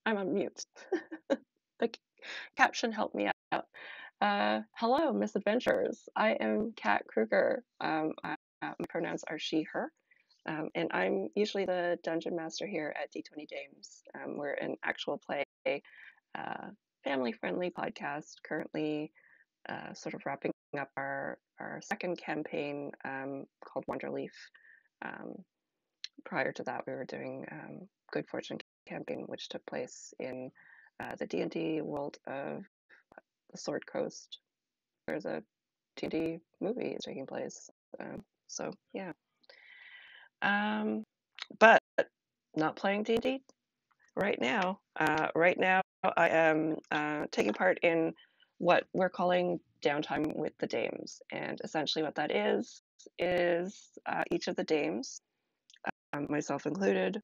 I'm on mute. The caption helped me out. Hello, misadventurers. I am Kat Kruger. My pronouns are she, her. And I'm usually the dungeon master here at D20 Dames. We're an actual play, uh, family friendly podcast, currently sort of wrapping up our second campaign called Wonderleaf. Um, Prior to that, we were doing Good Fortune campaign, which took place in the D&D world of the Sword Coast. There's a D&D movie taking place. So yeah, um, but not playing D&D right now. Right now, I am taking part in what we're calling Downtime with the Dames, and essentially what that is each of the Dames, myself included,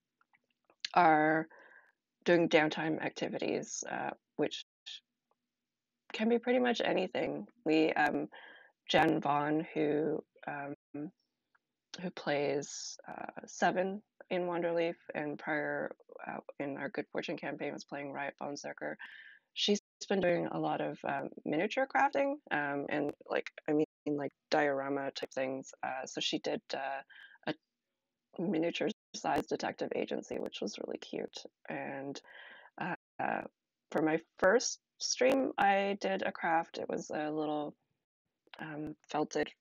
are doing downtime activities, which can be pretty much anything. Jen Vaughn, who plays Seven in Wonderleaf, and prior in our Good Fortune campaign was playing Riot Bonezerker. She's been doing a lot of miniature crafting, and like diorama type things. So she did a miniature sized detective agency, which was really cute. And uh, for my first stream, I did a craft. It was a little felted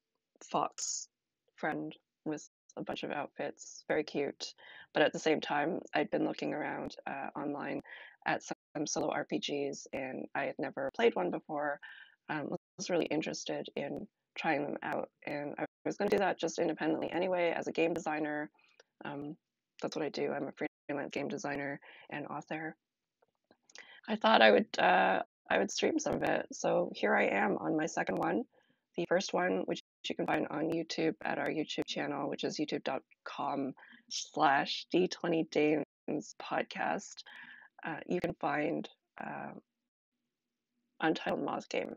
fox friend with a bunch of outfits, very cute. But at the same time, I'd been looking around online at some solo RPGs, and I had never played one before. Was really interested in trying them out, and I was going to do that just independently anyway as a game designer. Um, that's what I do. I'm a freelance game designer and author. I thought I would stream some of it. So here I am on my second one. The first one, which you can find on YouTube at our YouTube channel, which is youtube.com/D20Dames podcast. You can find Untitled Moth Game.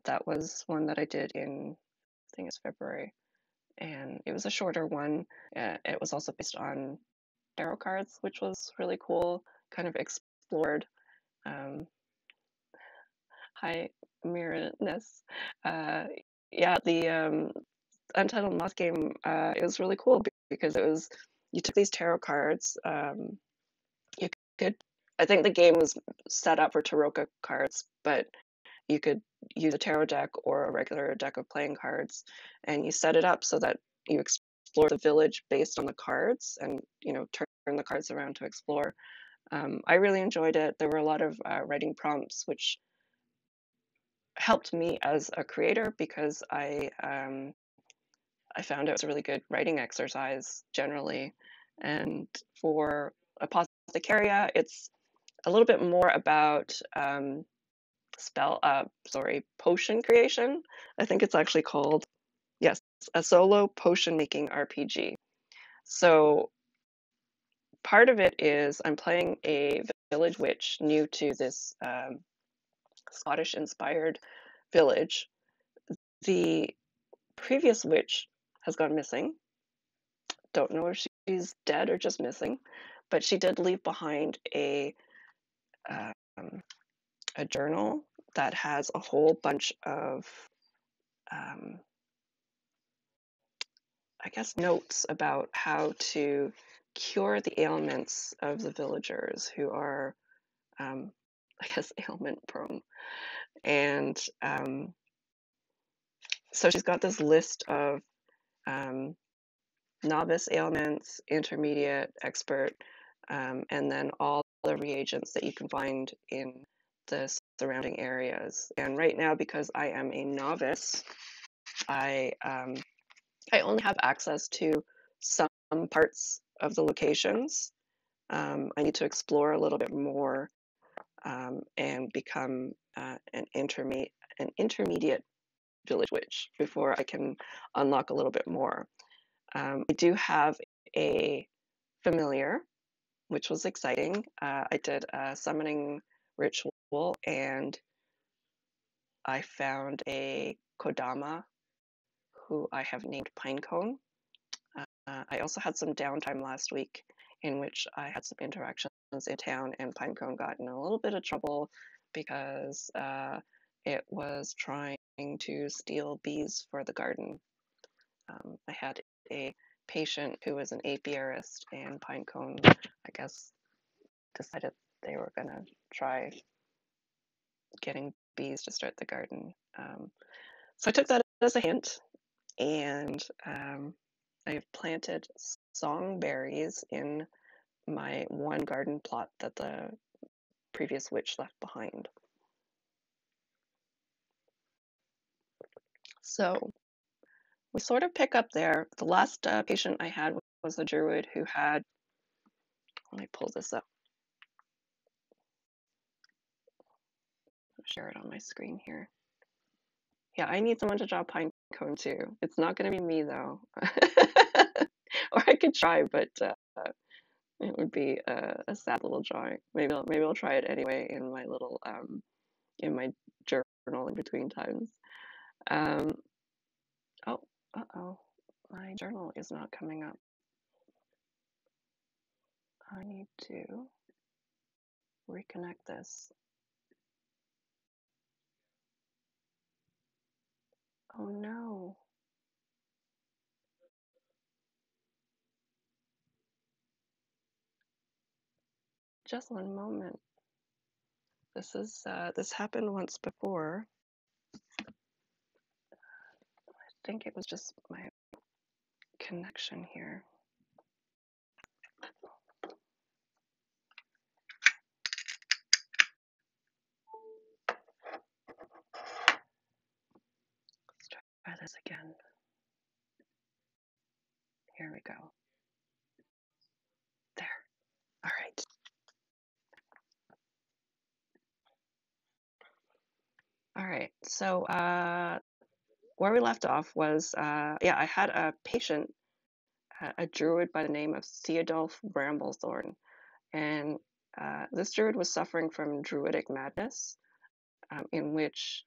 That was one that I did in, I think it's February, and it was a shorter one. It was also based on tarot cards, which was really cool. Kind of explored um, Hi, Miraness. Uh, yeah, the Untitled Moth Game, it was really cool because it was, you took these tarot cards. You could, I think the game was set up for Taroka cards, but you could use a tarot deck or a regular deck of playing cards, and you set it up so that you explore the village based on the cards, and turn the cards around to explore. I really enjoyed it. There were a lot of writing prompts, which helped me as a creator because I found it was a really good writing exercise generally. And for Apothecaria, it's a little bit more about potion creation. I think it's actually called, yes, a solo potion making RPG. So part of it is I'm playing a village witch new to this Scottish inspired village. The previous witch has gone missing. Don't know if she's dead or just missing, but she did leave behind um, a journal that has a whole bunch of, um, I guess, notes about how to cure the ailments of the villagers who are, I guess, ailment prone. And so she's got this list of um, novice ailments, intermediate, expert, and then all the reagents that you can find in the surrounding areas. And right now, because I am a novice, I only have access to some parts of the locations. I need to explore a little bit more and become an intermediate village witch before I can unlock a little bit more. I do have a familiar, which was exciting. I did a summoning ritual and I found a Kodama who I have named Pinecone. I also had some downtime last week in which I had some interactions in town, and Pinecone got in a little bit of trouble because it was trying to steal bees for the garden. I had a patient who was an apiarist, and Pinecone, I guess, decided they were going to try getting bees to start the garden. So I took that as a hint, and I've planted songberries in my one garden plot that the previous witch left behind. So we sort of pick up there. The last patient I had was a druid who had, let me pull this up, I'll share it on my screen here. Yeah, I need someone to draw pine cone too. It's not going to be me though. Or I could try, but it would be a sad little drawing. Maybe I'll try it anyway in my little in my journal in between times. Um, oh, uh-oh, my journal is not coming up. I need to reconnect this. Oh no. Just one moment. This happened once before. I think it was just my connection here. Let's try this again. Here we go. There. All right. All right. So where we left off was, yeah, I had a patient, a druid by the name of Theodulf Bramblethorn, and this druid was suffering from druidic madness, in which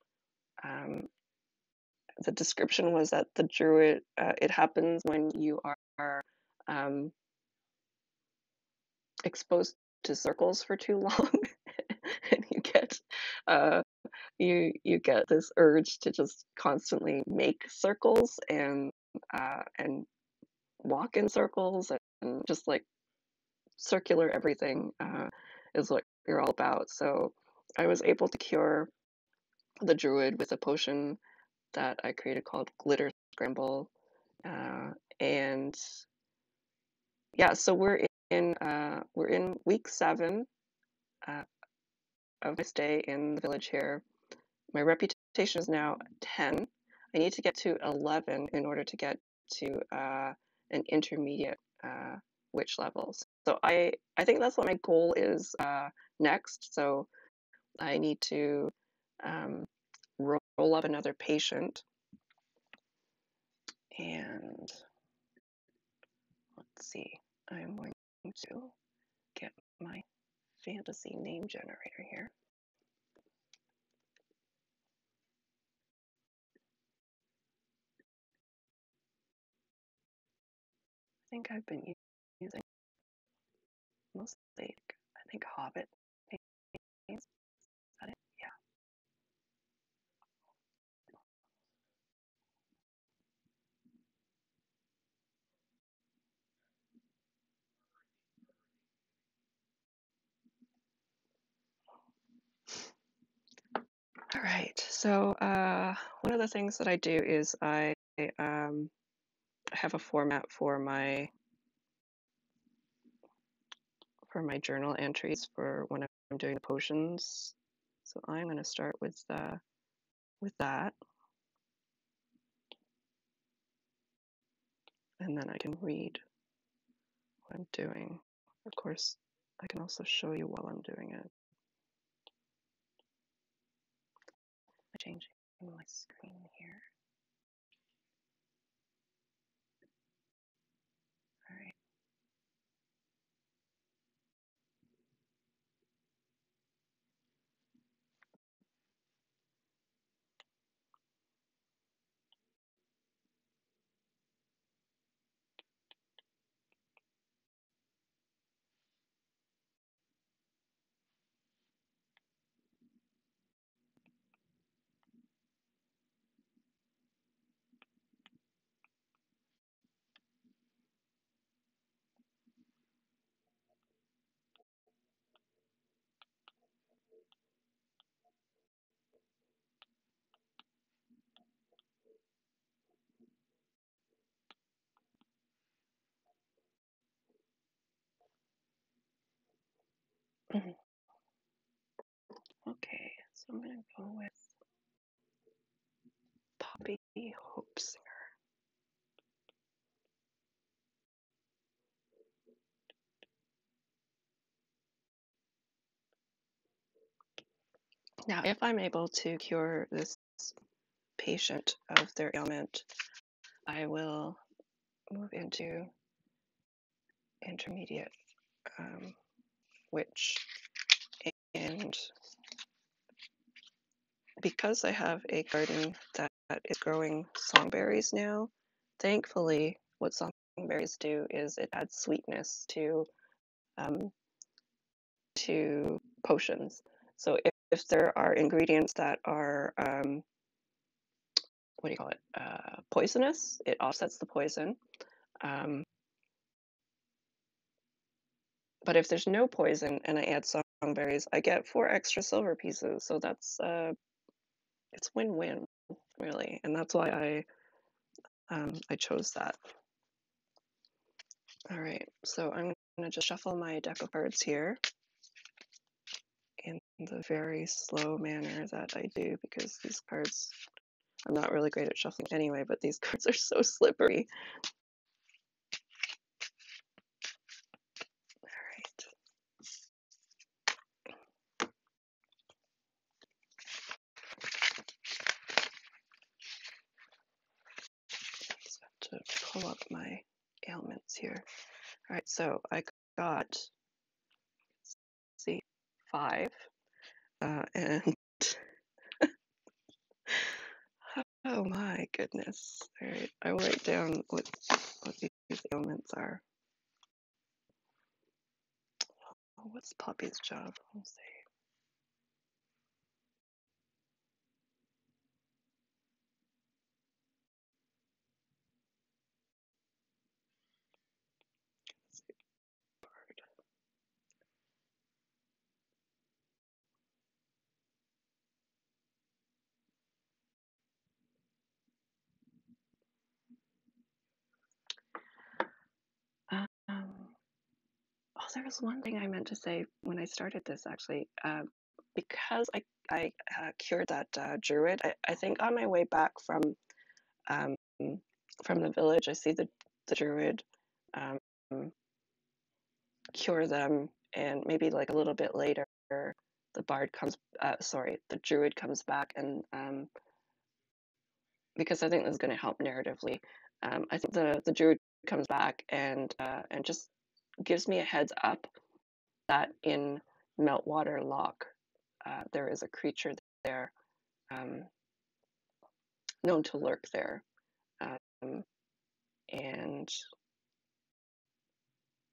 the description was that the druid, it happens when you are exposed to circles for too long, and you get this urge to just constantly make circles and walk in circles and just like circular everything is what you're all about. So I was able to cure the druid with a potion that I created called Glitter Scramble, and yeah, so we're in week 7 uh, of my stay in the village here. My reputation is now 10. I need to get to 11 in order to get to an intermediate witch level. So I think that's what my goal is next. So I need to roll up another patient, and let's see. I'm going to get my fantasy name generator here. I think I've been using mostly, I think, Hobbit names. Is that it? Yeah. All right. So one of the things that I do is I have a format for my journal entries for when I'm doing the potions. So I'm going to start with that, and then I can read what I'm doing. Of course, I can also show you while I'm doing it. I'm changing my screen here. All right. So I'm going to go with Poppy Hopesinger. Now, if I'm able to cure this patient of their ailment, I will move into intermediate witch. And because I have a garden that is growing songberries now, thankfully, what songberries do is it adds sweetness to potions. So if there are ingredients that are what do you call it, poisonous, it offsets the poison. But if there's no poison and I add songberries, I get 4 extra silver pieces. So that's it's win-win, really, and that's why I chose that. All right, so I'm gonna just shuffle my deck of cards here in the very slow manner that I do, because these cards, I'm not really great at shuffling anyway, but these cards are so slippery. All right. Just have to pull up my ailments here. All right, so I got, let's see, 5, and oh my goodness. All right, I will write down what these ailments are. Oh, what's Poppy's job? Let's see. Oh, there was one thing I meant to say when I started this, actually. Because I cured that druid, I think on my way back um, from the village, I see the druid um, cure them, and maybe like a little bit later, the druid comes back, and because I think this is going to help narratively, I think the druid comes back and just gives me a heads up that in Meltwater Loch there is a creature there known to lurk there, um, and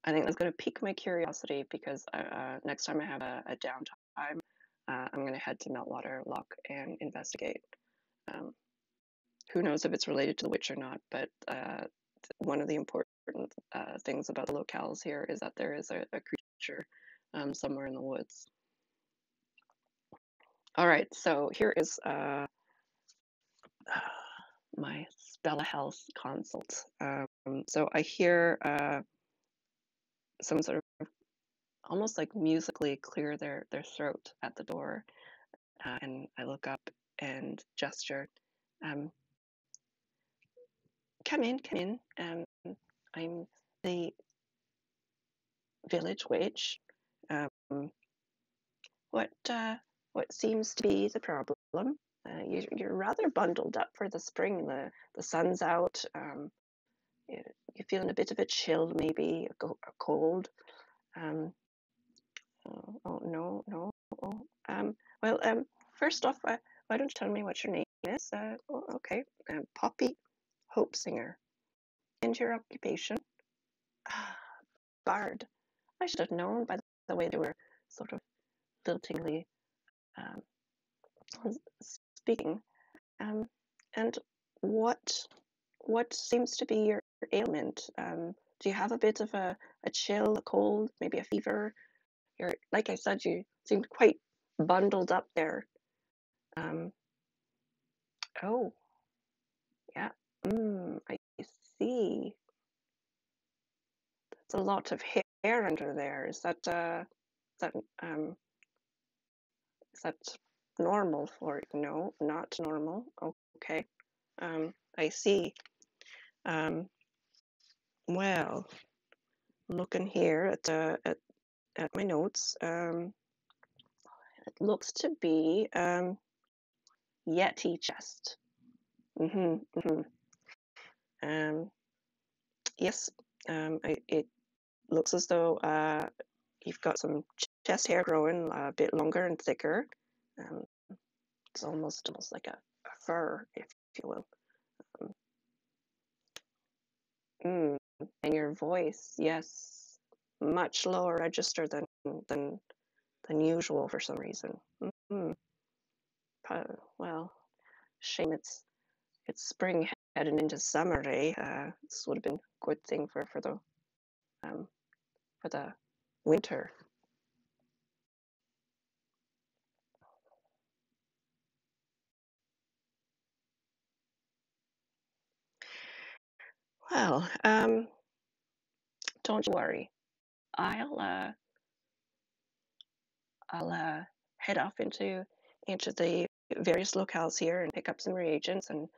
I think that's going to pique my curiosity, because next time I have a downtime, I'm going to head to Meltwater Loch and investigate. Who knows if it's related to the witch or not, but one of the important things about the locales here is that there is a creature somewhere in the woods. All right, so here is my Spell-a-Health consult. So I hear some sort of almost like musically clear their throat at the door, and I look up and gesture, come in. I'm the village witch. Um, what seems to be the problem? You're rather bundled up for the spring. The sun's out. You're feeling a bit of a chill, maybe a cold. Um, oh no, no. Oh, well, first off, why don't you tell me what your name is? Okay, Poppy Hopesinger. And your occupation? Ah, Bard. I should have known by the way they were sort of liltingly um, speaking. And what seems to be your ailment? Do you have a bit of a chill, a cold, maybe a fever? You're, like I said, you seemed quite bundled up there. Um, oh, yeah. I see. There's a lot of hair under there. Is that is that normal for you. No, not normal. Okay. I see. Well, looking here at my notes, it looks to be Yeti chest. Mm-hmm, mm-hmm. Um, yes, it looks as though you've got some chest hair growing a bit longer and thicker. Um, it's almost like a fur, if you will. Mm. And your voice, yes, much lower register than usual for some reason. Mm. Well, shame it's spring heading into summer, eh? This would have been a good thing um, for the winter. Well, don't you worry. I'll uh, I'll head off into the various locales here and pick up some reagents and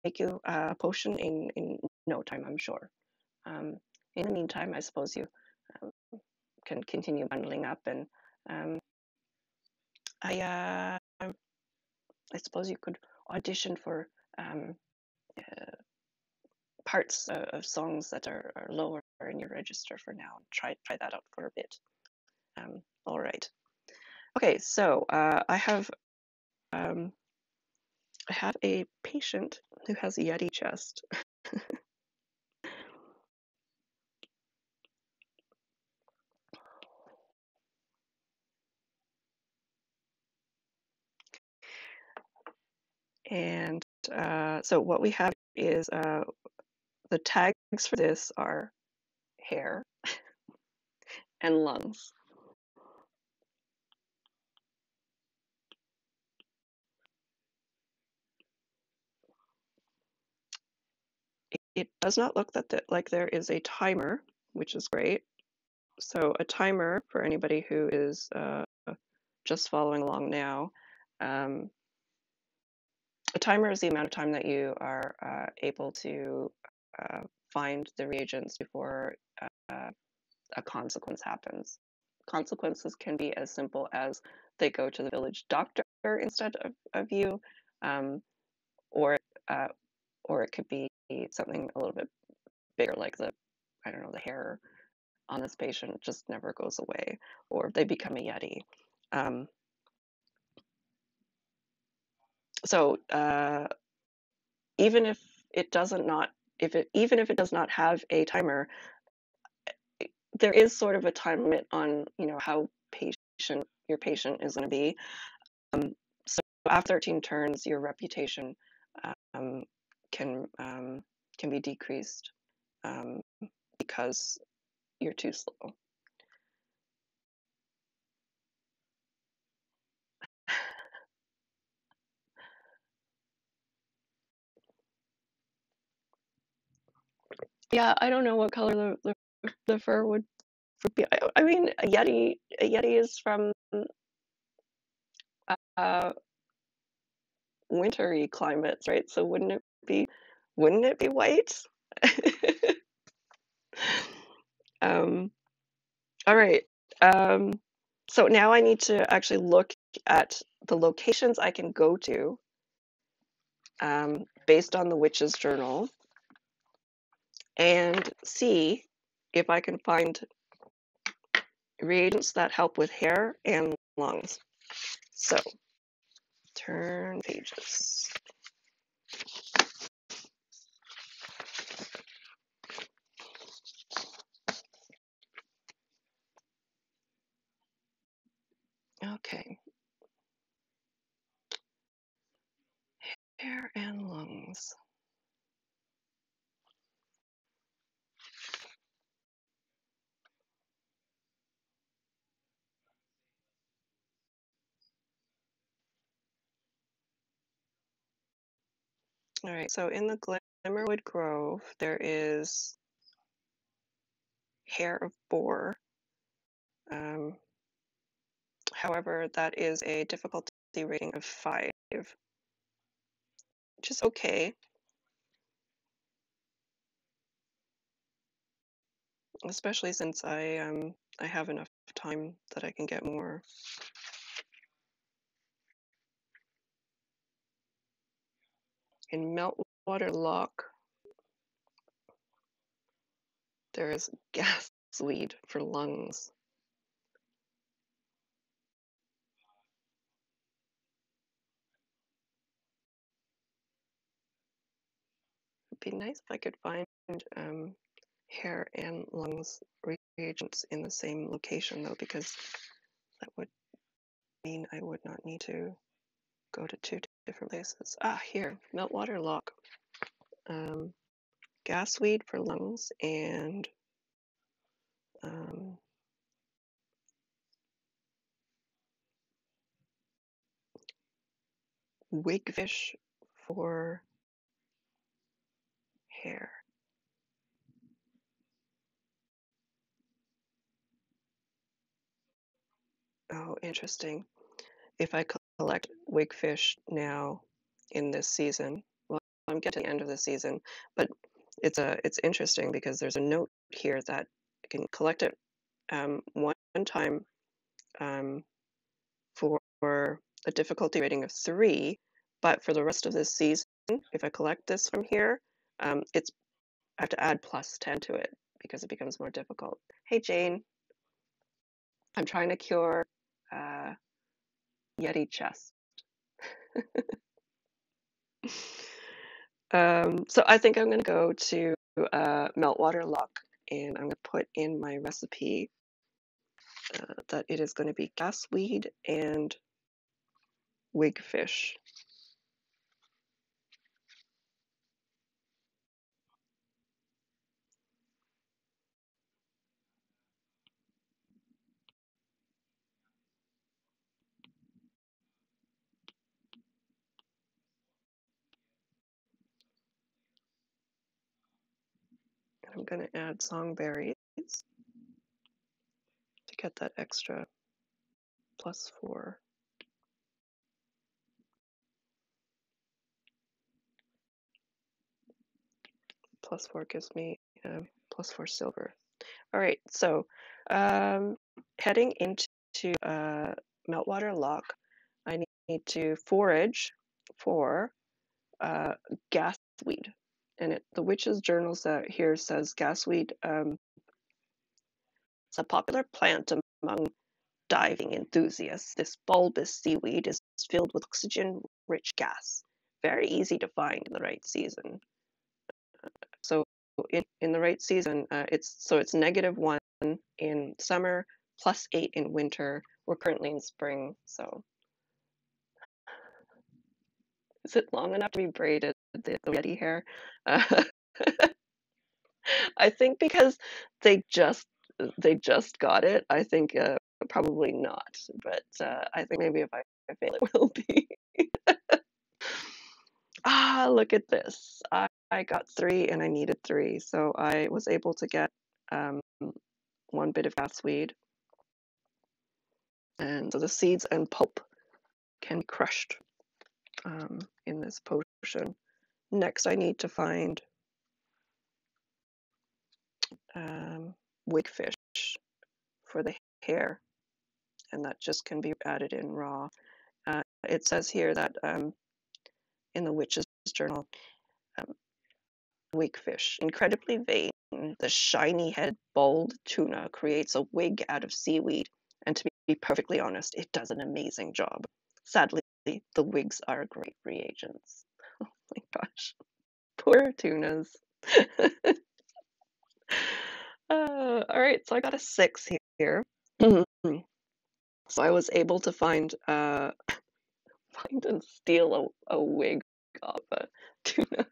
make you a potion in no time, I'm sure. Um, in the meantime, I suppose you um, can continue bundling up, and um, I suppose you could audition for um, uh, parts of songs that are lower in your register for now. Try that out for a bit. All right. Okay, so um, I have a patient who has a Yeti chest. And so what we have is the tags for this are hair and lungs. It does not look like there is a timer, which is great. So a timer for anybody who is just following along now. Um, a timer is the amount of time that you are able to uh, find the reagents before uh, a consequence happens. Consequences can be as simple as they go to the village doctor instead of you, um, or uh, or it could be something a little bit bigger, like I don't know, the hair on this patient just never goes away, or they become a Yeti. Um, so even if it doesn't not if it even if it does not have a timer, there is sort of a time limit on how patient your patient is going to be. So after 13 turns, your reputation um, can can be decreased um, because you're too slow. Yeah, I don't know what color the fur would be. I mean, a yeti is from uh, wintry climates, right? So wouldn't it be white? um, all right. Um, so now I need to actually look at the locations I can go to based on the witch's journal and see if I can find reagents that help with hair and lungs. So turn pages. Okay, hair and lungs. All right, so in the Glimmerwood Grove, there is hair of boar. Um, however, that is a difficult rating of 5, which is okay. Especially since I have enough time that I can get more. In Meltwater Lock, there is gas weed for lungs. It'd be nice if I could find hair and lungs reagents in the same location though, because that would mean I would not need to go to 2 different places. Here, Meltwater Lock. Gas weed for lungs and wigfish for hair. Oh, interesting. If I collect wigfish now in this season, well, I'm getting to the end of the season, but it's interesting because there's a note here that I can collect it one time for a difficulty rating of 3, but for the rest of this season, if I collect this from here, I have to add +10 to it because it becomes more difficult. Hey Jane, I'm trying to cure Yeti chest. So I think I'm going to go to Meltwater Lock, and I'm going to put in my recipe that it is going to be gasweed and wigfish. And I'm going to add songberries to get that extra +4. +4 gives me +4 silver. All right, so heading into Meltwater Lock, I need to forage for gasweed. And the Witch's Journal here says gasweed is a popular plant among diving enthusiasts. This bulbous seaweed is filled with oxygen-rich gas, very easy to find in the right season. So in the right season, it's -1 in summer, +8 in winter. We're currently in spring, so is it long enough to be braided, the Yeti hair? I think because they just got it, I think probably not, but I think maybe if I fail, it will be. Look at this. I got 3 and I needed 3, so I was able to get 1 bit of gasweed. And so the seeds and pulp can be crushed in this potion. Next, I need to find wigfish for the hair, and that just can be added in raw. It says here that in the Witch's Journal, wigfish, incredibly vain, the shiny-headed bald tuna creates a wig out of seaweed, and to be perfectly honest, it does an amazing job. Sadly, the wigs are great reagents. Oh my gosh, poor tunas. All right, so I got a 6 here. So I was able to find and steal a wig off a tuna.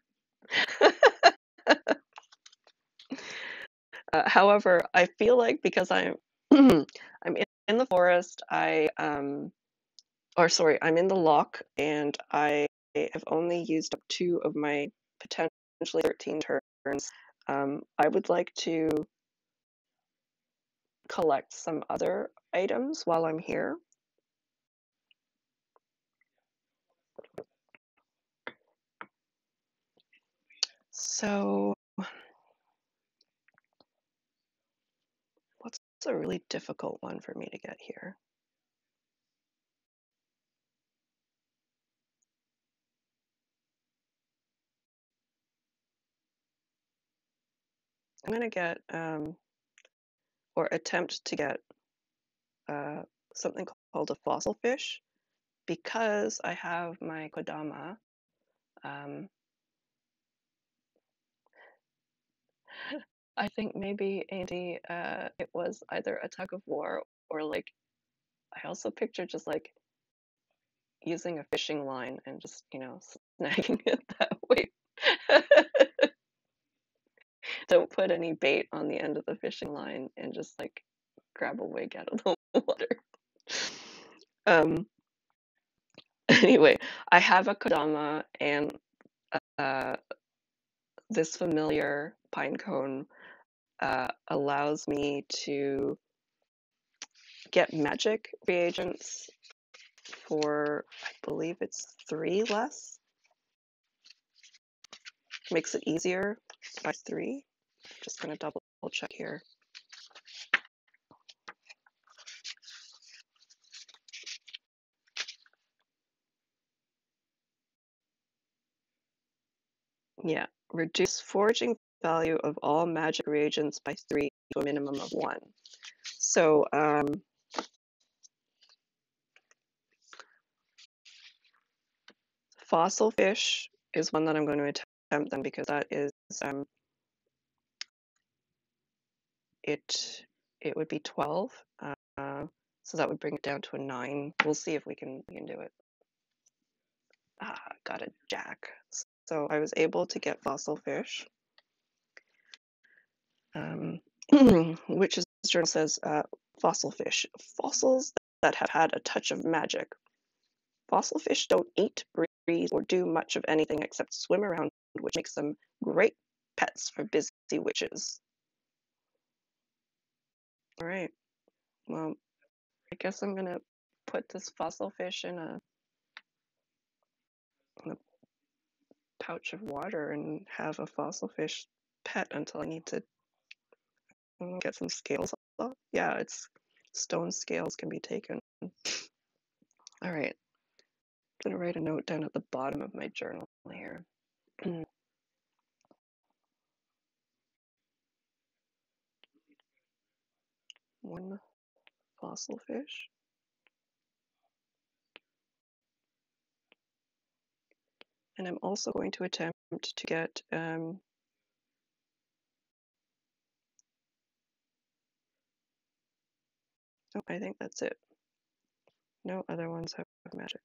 However, I feel like because I'm I'm in the forest, I'm in the lock, and I have only used up 2 of my potentially 13 turns. I would like to collect some other items while I'm here. So what's a really difficult one for me to get here? I'm going to get, or attempt to get uh, something called a fossil fish because I have my Kodama. Um, I think maybe Andy, it was either a tug of war or like, I also picture just like using a fishing line and just, snagging it that way. Don't put any bait on the end of the fishing line and just like grab a wig out of the water. Um, anyway, I have a Kodama and uh, this familiar pine cone allows me to get magic reagents for, I believe it's 3 less. Makes it easier by 3. Just gonna double check here. Yeah, reduce foraging value of all magic reagents by 3 to a minimum of 1. So fossil fish is one that I'm going to attempt then because that is it would be 12. So that would bring it down to a 9. We'll see if we can do it. Got a jack. So I was able to get fossil fish, which is, this journal says, fossil fish, fossils that have had a touch of magic. Fossil fish don't eat, breathe, or do much of anything except swim around, which makes them great pets for busy witches. All right. Well, I guess I'm gonna put this fossil fish in a pouch of water and have a fossil fish pet until I need to get some scales off. Yeah, it's stone scales can be taken. All right. I'm gonna write a note down at the bottom of my journal here. One fossil fish. And I'm also going to attempt to get oh, I think that's it. No other ones have magic.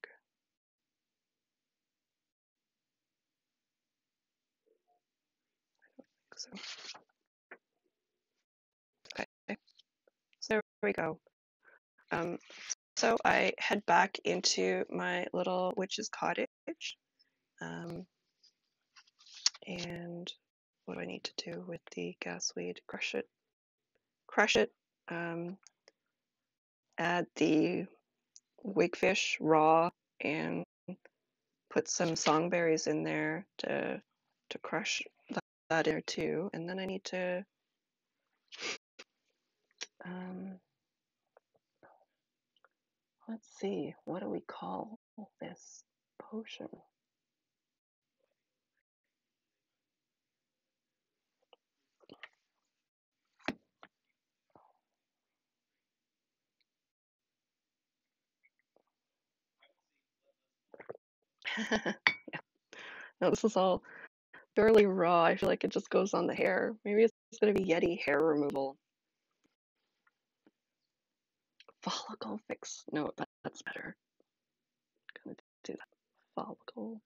So. Okay, so there we go. So I head back into my little witch's cottage. And what do I need to do with the gasweed? Crush it, add the wigfish raw and put some songberries in there to crush that in there too. And then I need to let's see, what do we call this potion? Yeah. No, this is all fairly raw. I feel like it just goes on the hair. Maybe it's going to be Yeti hair removal. Follicle fix. No, that's better. I'm going to do that. Follicle.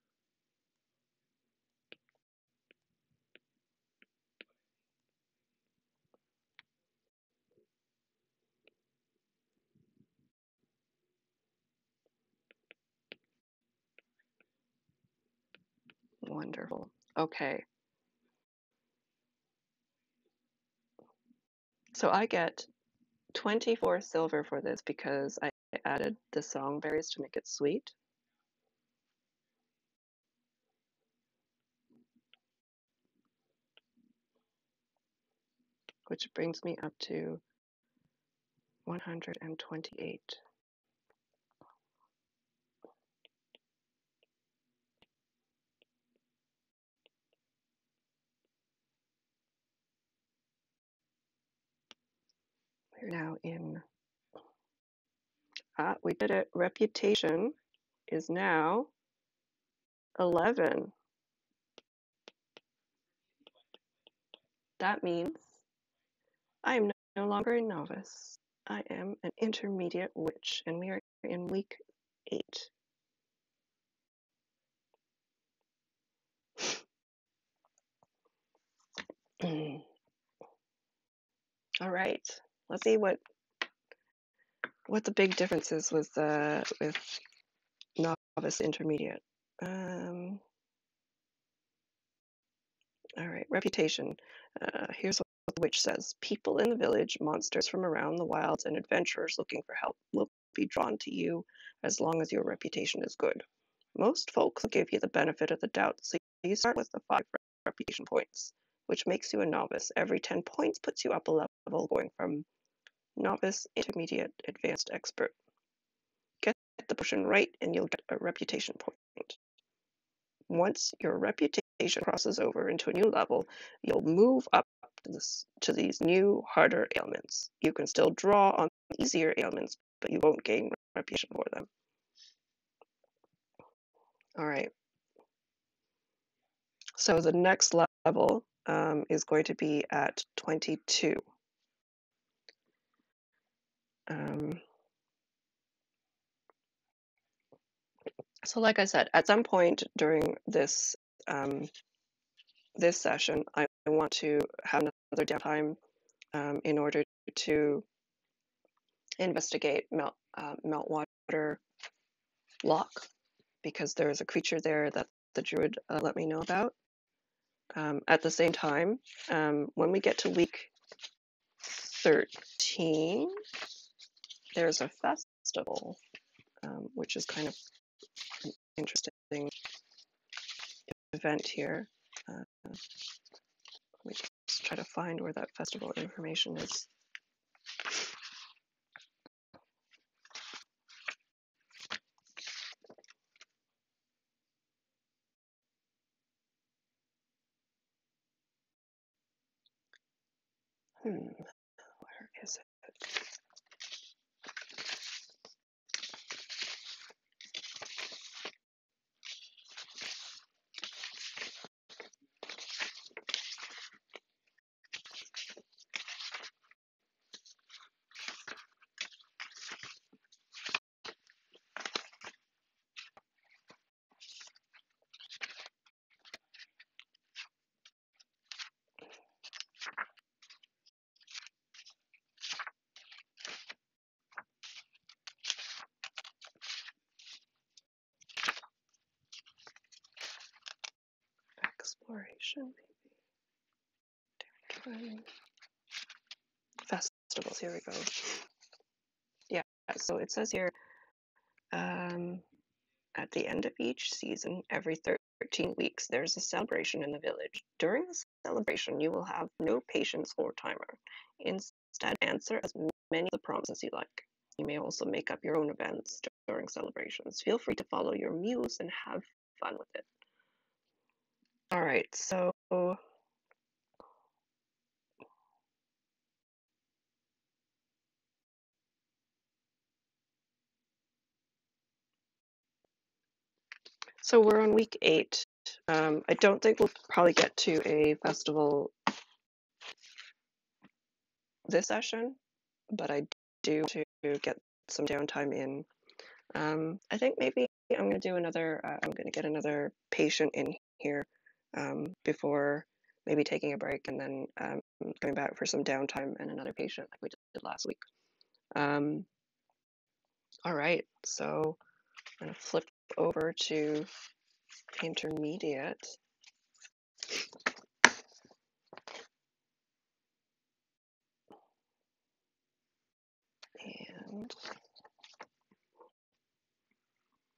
Wonderful. Okay. So I get 24 silver for this because I added the songberries to make it sweet. which brings me up to 128. We're now in, we did it. Reputation is now 11. That means I am no longer a novice. I am an intermediate witch, and we are in week 8. All right, let's see what the big difference is with novice intermediate. All right, reputation. Here's what the witch says. People in the village, monsters from around the wilds, and adventurers looking for help will be drawn to you as long as your reputation is good. Most folks will give you the benefit of the doubt, so you start with the 5 reputation points, which makes you a novice. Every 10 points puts you up a level, going from novice, intermediate, advanced, expert. Get the potion right and you'll get a reputation point. Once your reputation crosses over into a new level, you'll move up to these new, harder ailments. You can still draw on easier ailments, but you won't gain reputation for them. All right. So the next level is going to be at 22. So like I said, at some point during this this session, I want to have another downtime in order to investigate Meltwater Loch, because there is a creature there that the druid let me know about. At the same time, when we get to week 13, there's a festival, which is kind of an interesting event here. Let me just try to find where that festival information is. Where is it? Exploration, maybe. Festivals, here we go. Yeah, so it says here, at the end of each season, every 13 weeks, there's a celebration in the village. During the celebration, you will have no patience or timer. Instead, answer as many of the prompts as you like. You may also make up your own events during celebrations. Feel free to follow your muse and have fun with it. All right, so we're on week 8. I don't think we'll probably get to a festival this session, but I do to get some downtime in. I think maybe I'm going to do another, I'm going to get another patient in here before maybe taking a break and then going back for some downtime and another patient like we did last week. All right, so I'm going to flip over to intermediate. And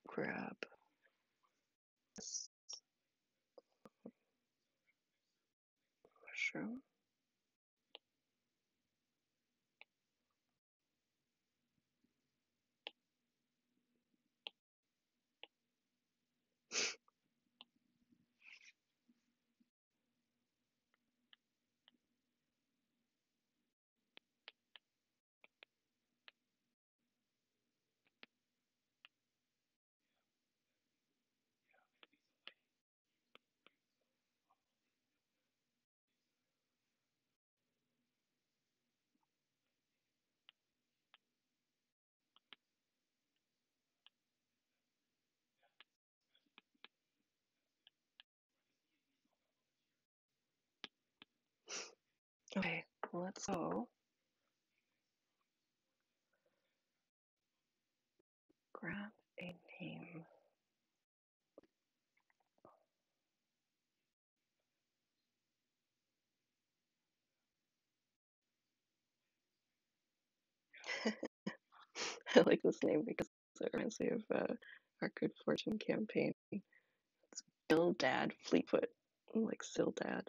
grab this mushroom. So grab a name. I like this name because it reminds me of our Good Fortune campaign. It's Bildad Fleetfoot, like Sildad.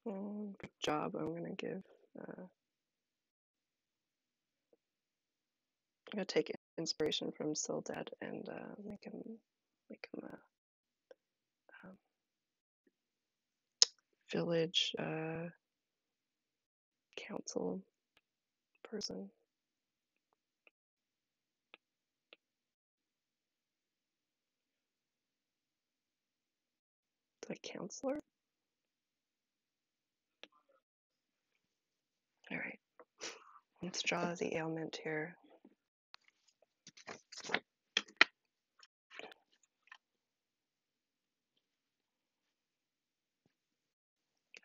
Good job. I'm gonna give. I'm gonna take inspiration from Sildad and make him a village council person. Like counselor. All right. Let's draw the ailment here.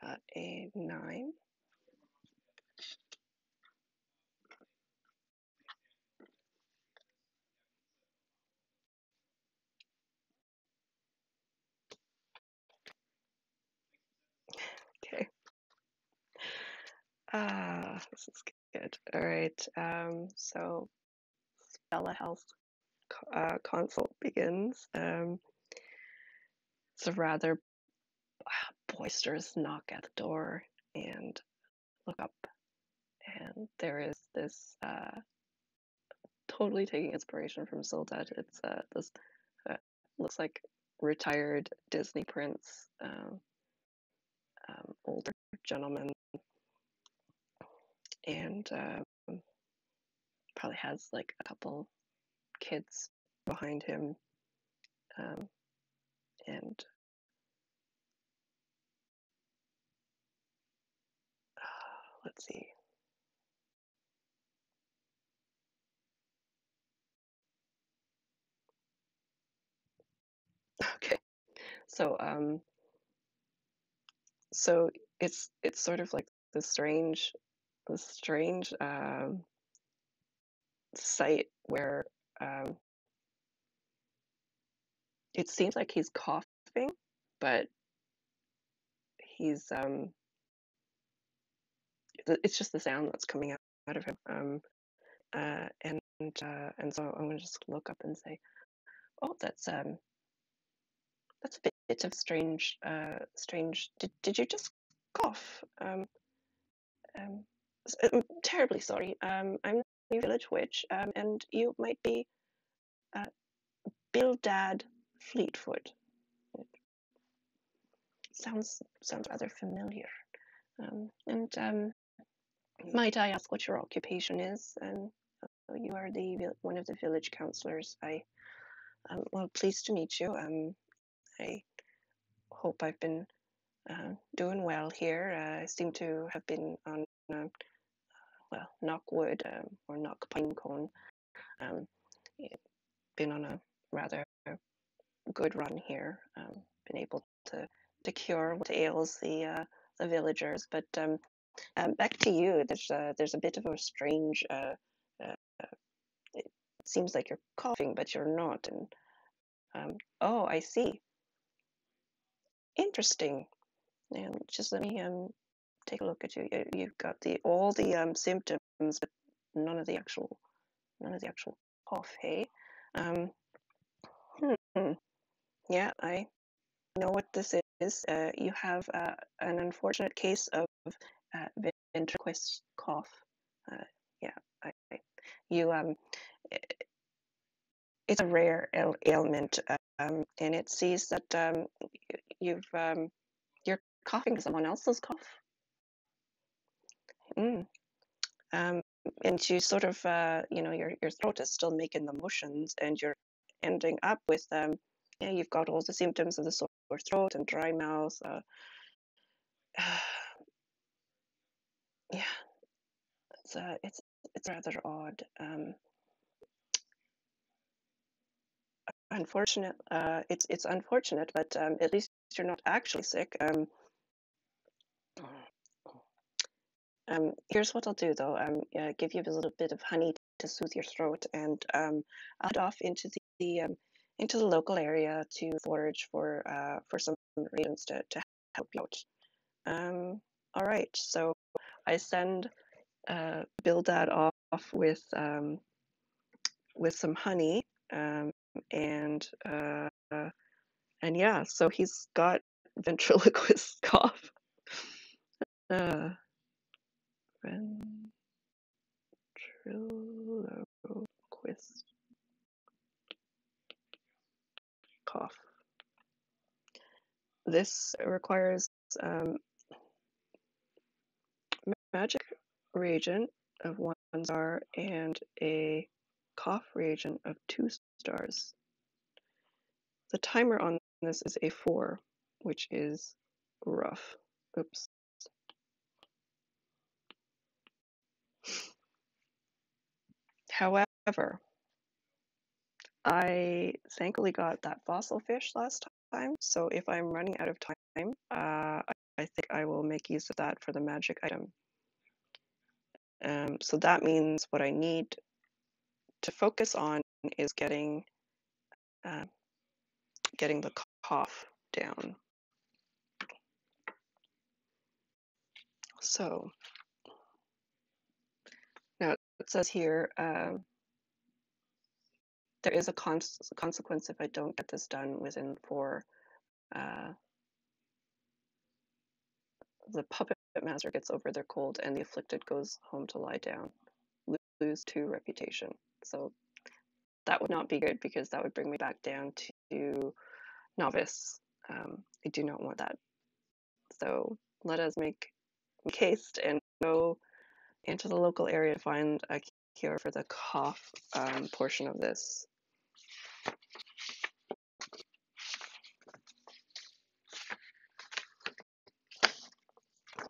Got a 9. Okay. This is good. All right. So Bella Health consult begins. It's a rather boisterous knock at the door, and look up, and there is this totally taking inspiration from Sildad. It's this looks like retired Disney prince, older gentleman, and probably has like a couple kids behind him, and let's see. Okay, so so it's sort of like this strange site where it seems like he's coughing, but he's it's just the sound that's coming out of him. And so I'm gonna just look up and say, oh, that's a bit of strange. Did you just cough? Um, I'm terribly sorry. I'm the village witch, and you might be uh, Bildad Fleetfoot. Sounds rather familiar. And might I ask what your occupation is? You are one of the village councillors. Well, pleased to meet you. I hope I've been doing well here. I seem to have been on, well, knock wood or knock pine cone. Um, been on a rather good run here. Been able to cure what ails the villagers. But back to you. There's a bit of a strange. It seems like you're coughing, but you're not. And oh, I see. Interesting. And just let me take a look at you. You've got all the symptoms, but none of the actual cough. Hey. Um, hmm. Yeah, I know what this is. You have an unfortunate case of ventricular cough. Uh, yeah, you it's a rare ailment, and it sees that you're coughing someone else's cough. Mm. Um, and you sort of, your throat is still making the motions, and you're ending up with, yeah, you've got all the symptoms of the sore throat and dry mouth. Yeah, it's rather odd. Unfortunate. It's unfortunate, but at least you're not actually sick. Here's what I'll do though. Give you a little bit of honey to soothe your throat, and I'll head off into the local area to forage for some raisins to help you out. All right. So I send Bildad off with some honey, and and yeah. So he's got ventriloquist cough. Uh, ventriloquist cough. This requires magic reagent of 1 star and a cough reagent of 2 stars. The timer on this is a 4, which is rough. Oops. However, I thankfully got that fossil fish last time, so if I'm running out of time, I think I will make use of that for the magic item. So that means what I need to focus on is getting the cough down. So now it says here there is a consequence if I don't get this done within 4. The puppet master gets over their cold, and the afflicted goes home to lie down. Lose 2 reputation. So that would not be good, because that would bring me back down to novice. I do not want that. So let us make haste and go into the local area to find a cure for the cough portion of this.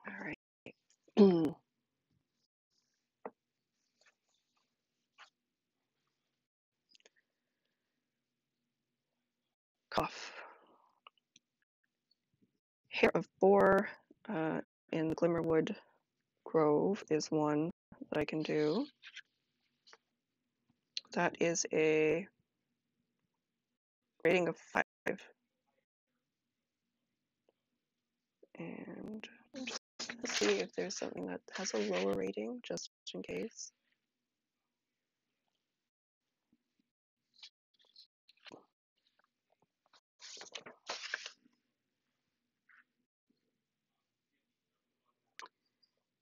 All right. Cough. Hair of boar in the Glimmerwood Grove is one that I can do. That is a rating of 5. And let's see if there's something that has a lower rating, just in case.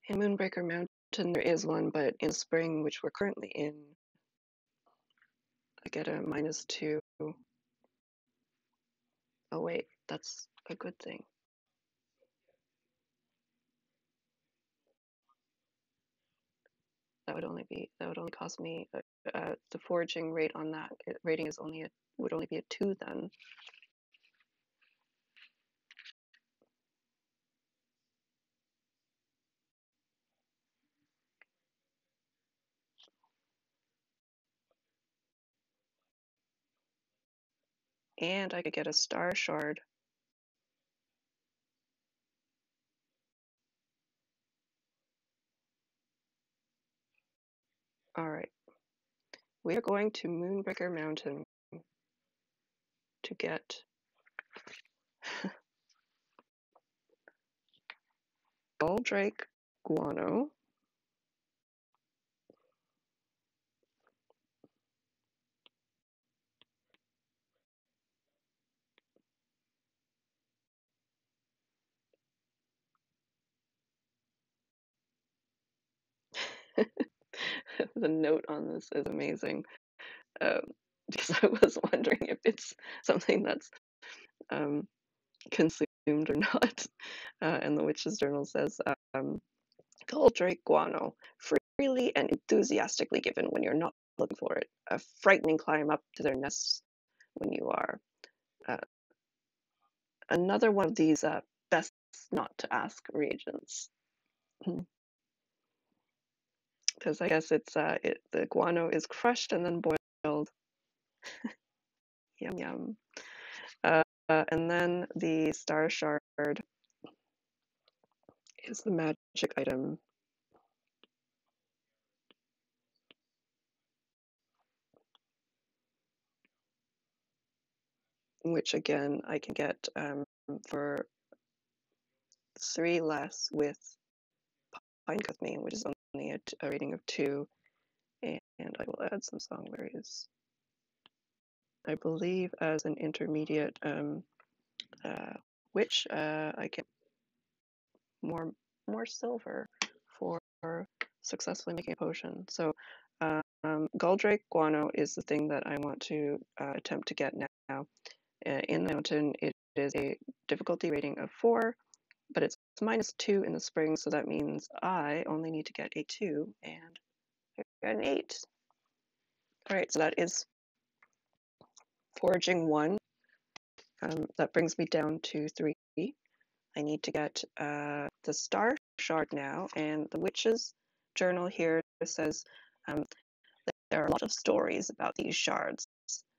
In Moonbreaker Mountain, there is one, but in spring, which we're currently in, I get a -2. Oh wait, that's a good thing. That would only cost me the foraging rate on that rating is would only be a 2 then. And I could get a star shard. All right. We are going to Moonbreaker Mountain to get Goldrake guano. The note on this is amazing. because I was wondering if it's something that's consumed or not. And the Witch's Journal says, Goldrake guano, freely and enthusiastically given when you're not looking for it. A frightening climb up to their nests when you are. Uh, Another one of these best not to ask reagents. Because I guess it's the guano is crushed and then boiled. Yum yum. And then the star shard is the magic item. Which again I can get for 3 less with Pinecone with me, which is only a rating of 2. And I will add some songberries. I believe as an intermediate witch, I get more silver for successfully making a potion. So Goldrake guano is the thing that I want to attempt to get now. In the mountain, it is a difficulty rating of 4, but it's -2 in the spring, so that means I only need to get a 2 and an 8. All right, so that is foraging 1. That brings me down to 3. I need to get the star shard now, and the Witch's Journal here says there are a lot of stories about these shards,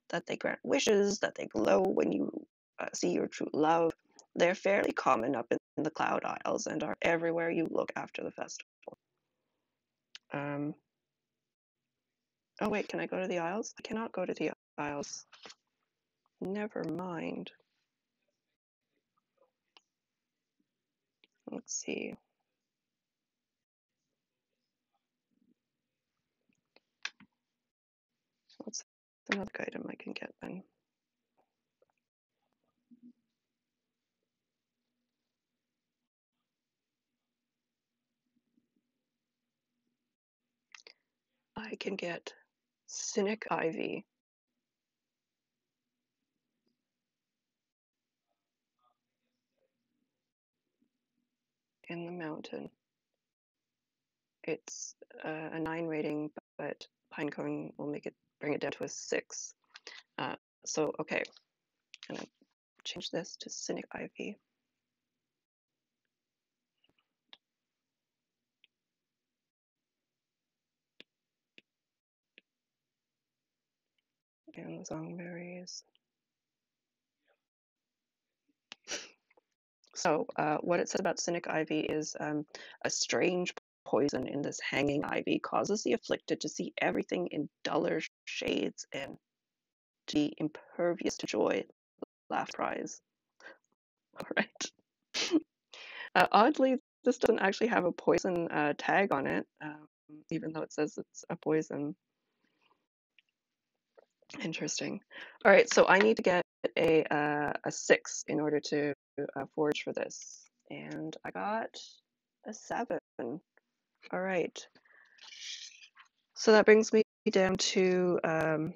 that they grant wishes, that they glow when you see your true love. They're fairly common up in the Cloud Isles and are everywhere you look after the festival. Oh wait, can I go to the Isles? I cannot go to the Isles. Never mind. Let's see. What's another item I can get then? I can get Cynic Ivy. In the mountain. It's a 9 rating, but Pinecone will bring it down to a 6. So okay, I'm gonna change this to Cynic Ivy. And the songberries. So what it says about Cynic Ivy is a strange poison in this hanging ivy causes the afflicted to see everything in duller shades and to be impervious to joy, laugh, cries. All right. Oddly, this doesn't actually have a poison tag on it, even though it says it's a poison. Interesting. All right, so I need to get a 6 in order to forage for this, and I got a 7. All right. So that brings me down to I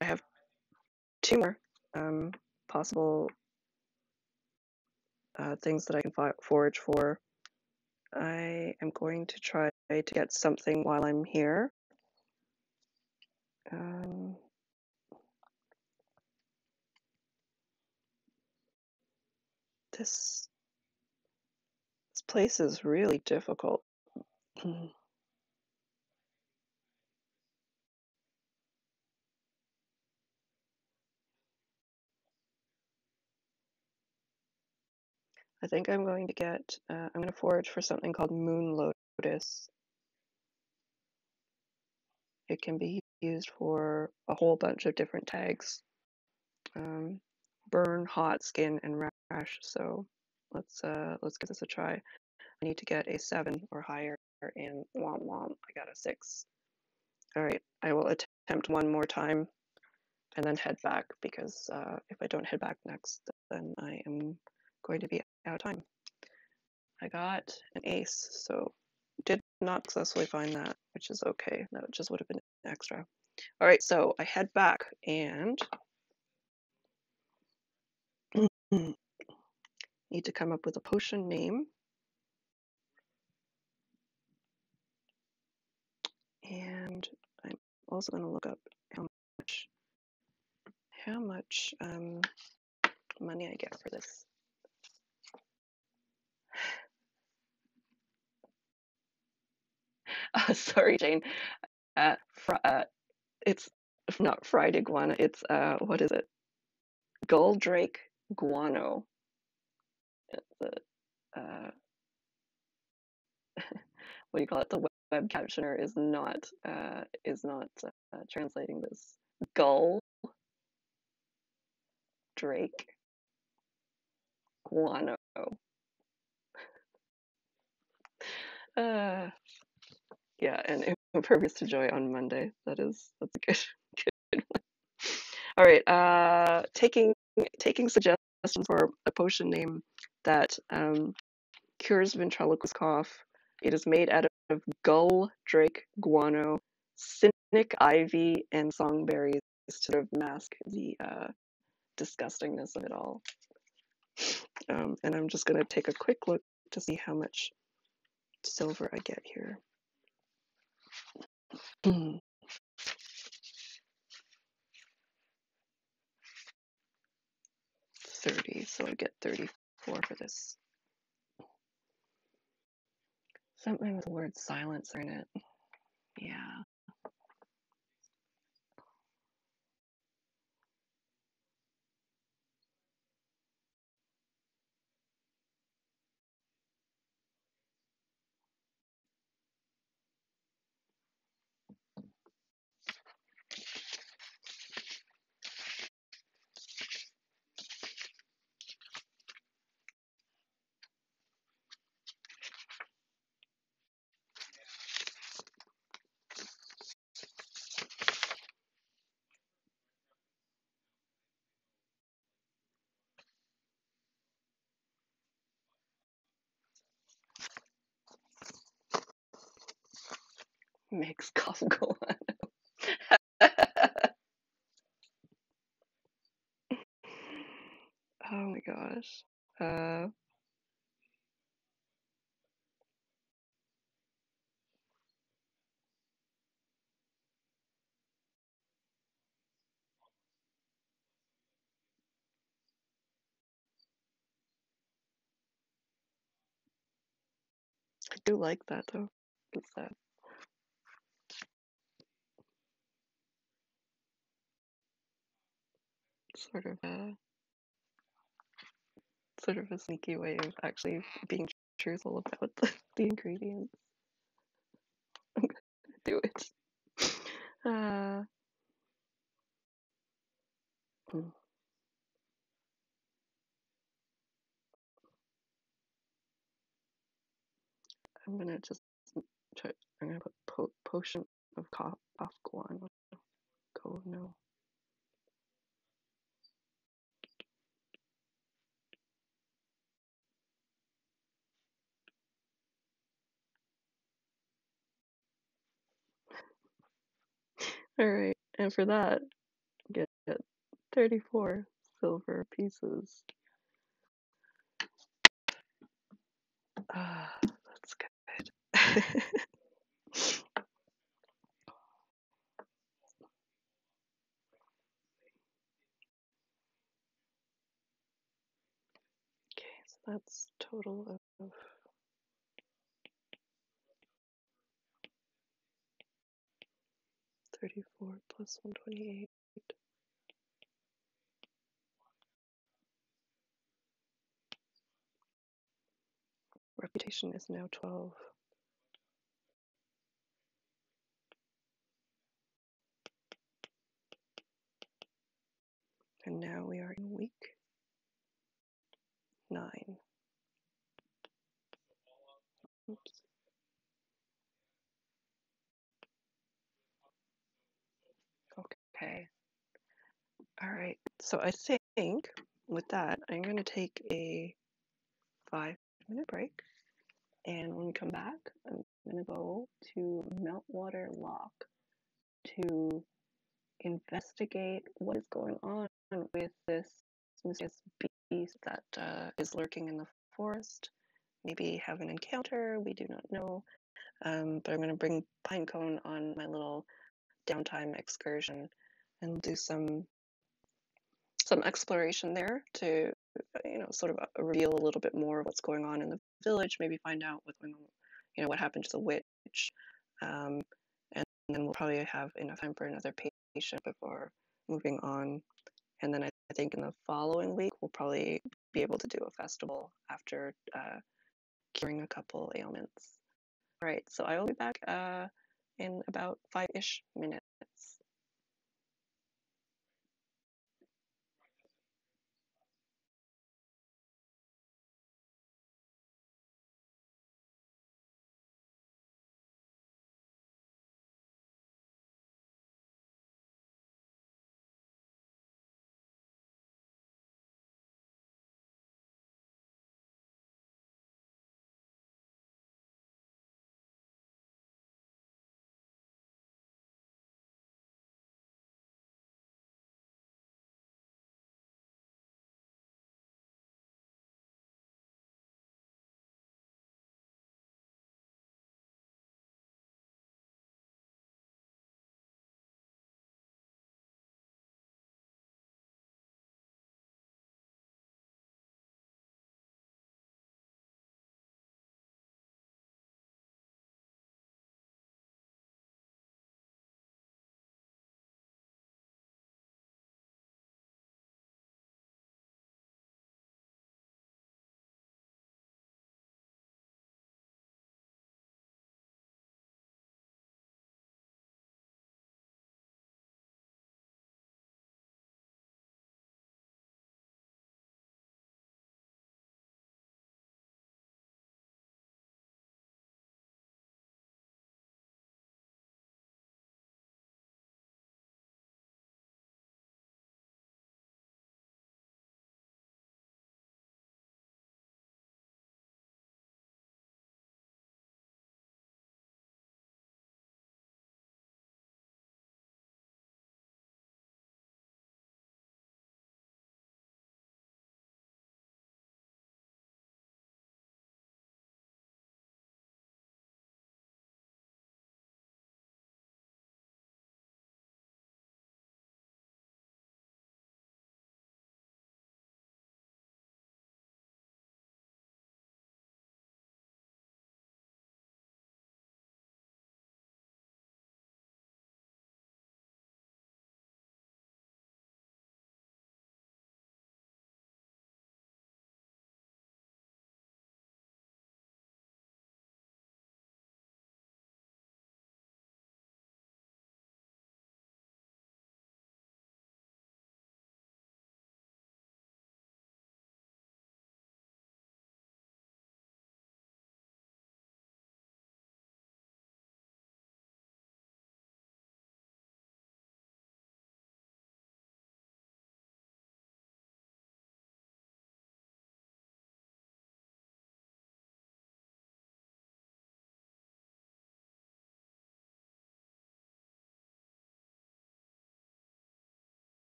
have 2 more possible things that I can forage for. I am going to try to get something while I'm here. This place is really difficult. I think I'm going to get, I'm going to forage for something called Moon Lotus. It can be used for a whole bunch of different tags. Burn, hot, skin, and rash. So let's give this a try. I need to get a 7 or higher, and womp womp, I got a 6. All right, I will attempt one more time and then head back, because if I don't head back next, then I am going to be out of time. I got an ace, so did not successfully find that, which is okay. That just would have been extra. All right, so I head back and need to come up with a potion name. And I'm also going to look up how much money I get for this. Sorry, Jane. It's not fried iguana. It's what is it? Goldrake guano. The what do you call it? The web captioner is not translating this. Gull Drake guano. Yeah, and impervious to joy on Monday. That's a good one. All right, taking suggestions for a potion name that cures ventriloquist cough. It is made out of gull drake guano, cynic ivy, and songberries to sort of mask the disgustingness of it all. And I'm just going to take a quick look to see how much silver I get here. 30, so I get 34 for this. Something with the word silencer in it. Yeah. Makes cough go on. Oh my gosh. I do like that though. It's that sort of a sneaky way of actually being truthful about the ingredients. I'm gonna do it. I'm gonna just try. I'm gonna put potion of cough guano. Go no. All right, and for that, get 34 silver pieces. That's good. Okay, so that's total of 34 plus 128. Reputation is now 12. And now we are in week 9. Oops. Okay. All right. So I think with that, I'm going to take a 5-minute break. And when we come back, I'm gonna go to Meltwater Lock to investigate what is going on with this mysterious beast that is lurking in the forest. Maybe have an encounter, we do not know. But I'm going to bring Pinecone on my little downtime excursion and do some exploration there to sort of reveal a little bit more of what's going on in the village, maybe find out what's going on, what happened to the witch. um, and then we'll probably have enough time for another patient before moving on. And then I think in the following week we'll probably be able to do a festival after curing a couple ailments. All right, so I will be back in about 5-ish minutes.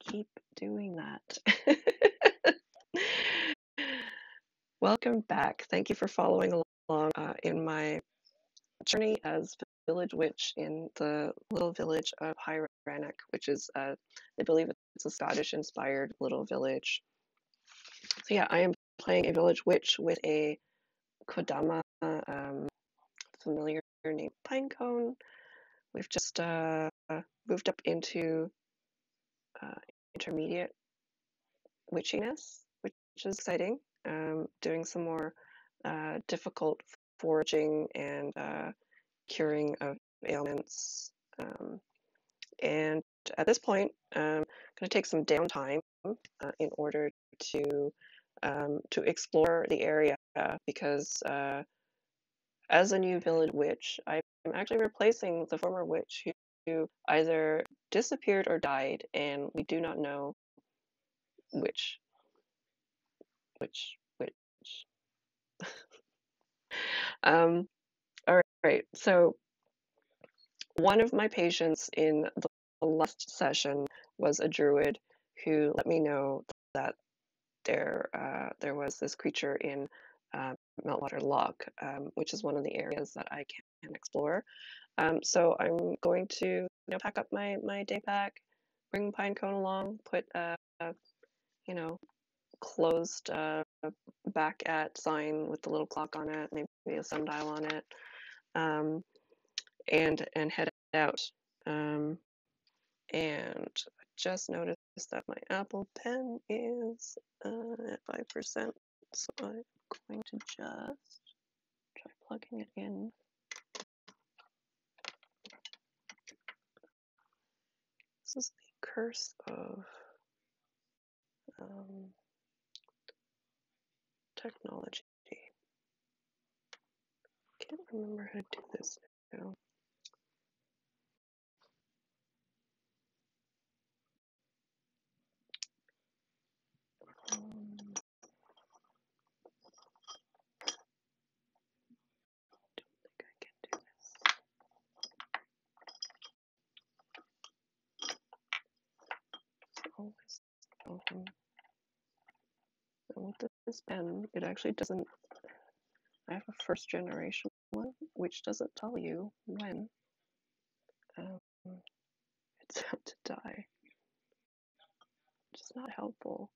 keep doing that. Welcome back. Thank you for following along in my journey as village witch in the little village of High Rannoch, which is, I believe it's a Scottish-inspired little village. So yeah, I am playing a village witch with a Kodama familiar named Pinecone. We've just moved up into intermediate witchiness, which is exciting. Doing some more difficult foraging and curing of ailments. And at this point, I'm going to take some downtime in order to explore the area because as a new village witch, I'm actually replacing the former witch who either disappeared or died, and we do not know which. All right. So one of my patients in the last session was a druid who let me know that there was this creature in Meltwater Loch, which is one of the areas that I can explore. So I'm going to pack up my day pack, bring Pinecone along, put closed back at sign with the little clock on it, maybe a sundial on it, and head out. And I just noticed that my Apple Pen is at 5%, so I'm going to just try plugging it in. This is the curse of technology. I can't remember how to do this now. And with this pen, it actually doesn't. I have a first generation one, which doesn't tell you when it's about to die, which is not helpful.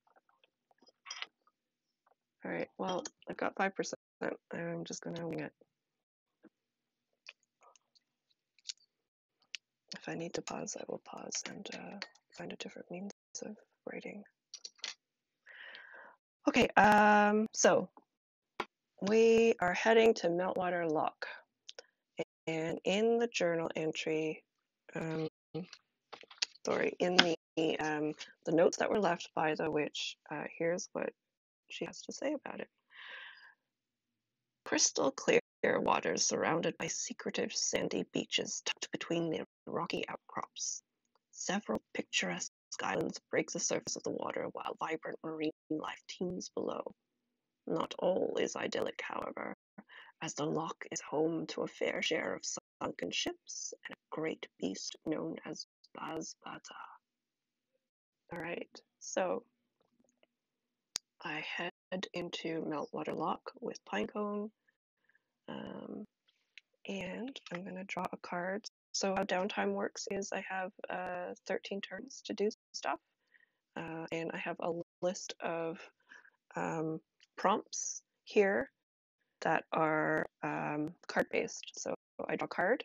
All right, well, I've got 5%. I'm just going to wing it. If I need to pause, I will pause and find a different means of writing. Okay, so we are heading to Meltwater Loch. And in the journal entry, in the notes that were left by the witch, here's what she has to say about it. Crystal clear waters surrounded by secretive sandy beaches tucked between the rocky outcrops. Several picturesque islands break the surface of the water while vibrant marine life teems below. Not all is idyllic, however, as the loch is home to a fair share of sunken ships and a great beast known as Bazbata. All right, so I head into Meltwater Loch with Pinecone, and I'm going to draw a card. So how downtime works is I have 13 turns to do stuff, and I have a list of prompts here that are card-based. So I draw a card,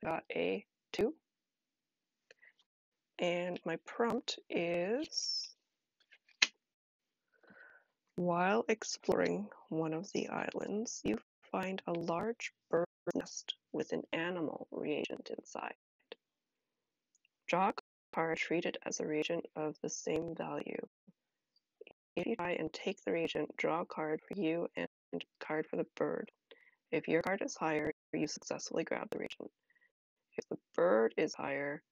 got a 2, and my prompt is, while exploring one of the islands, you find a large bird nest with an animal reagent inside. Draw a card treated as a reagent of the same value. If you try and take the reagent, draw a card for you and a card for the bird. If your card is higher, you successfully grab the reagent. If the bird is higher,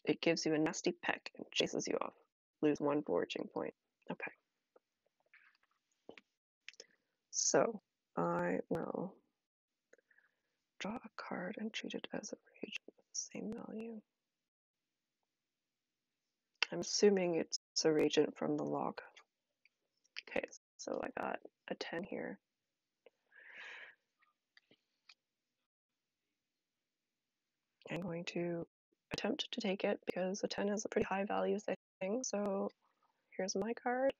it gives you a nasty peck and chases you off. Lose 1 foraging point. Okay. So I will draw a card and treat it as a reagent with the same value. I'm assuming it's a reagent from the log. Okay, so I got a 10 here. I'm going to attempt to take it because a 10 is a pretty high value thing. So here's my card.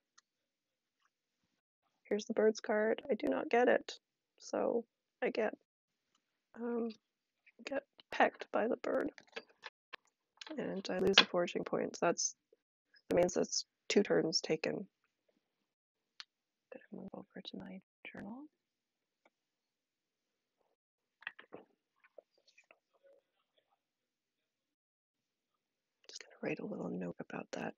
Here's the bird's card. I do not get it. So I get pecked by the bird. And I lose a foraging point. So that means that's 2 turns taken. Gonna move over to my journal. Just gonna write a little note about that.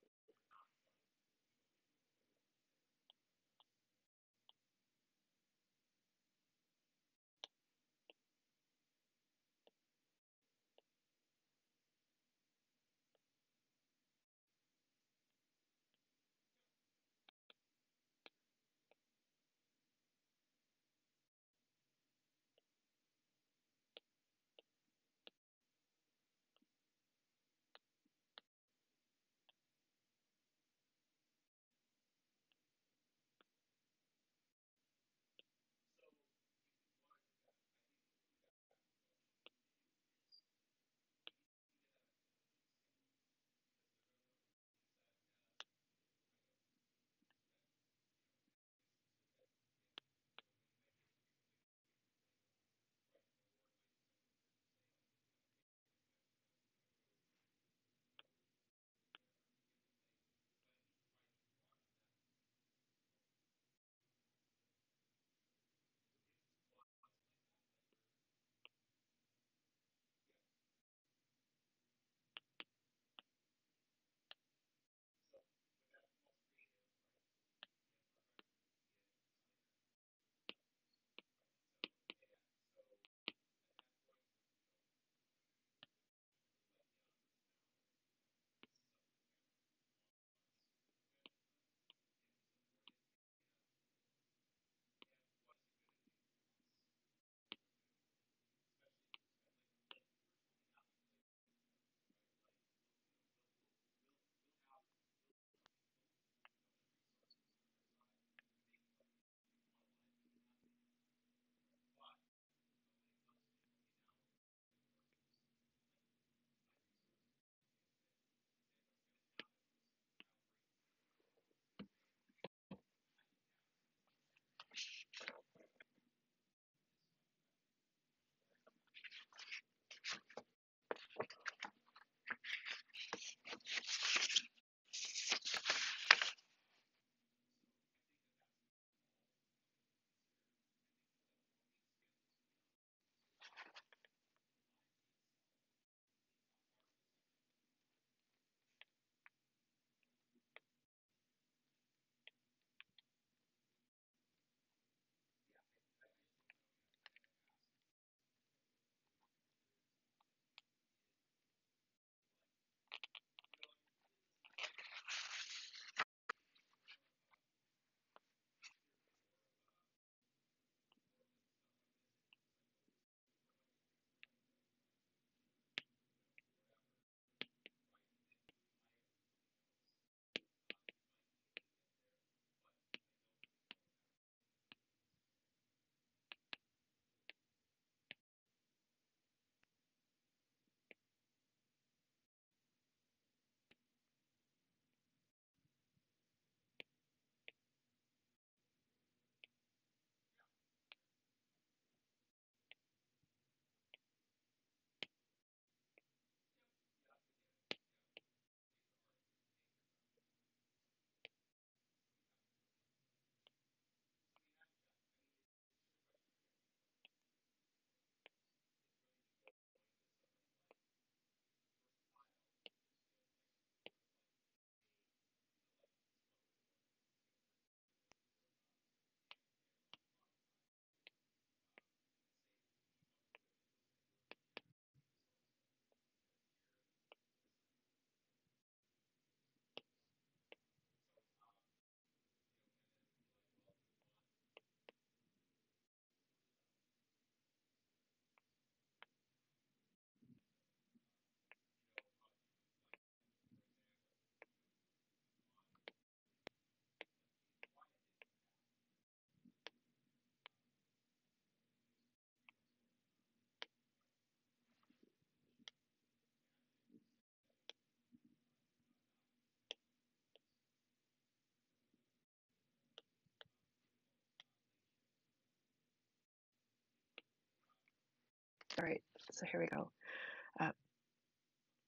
All right, so here we go.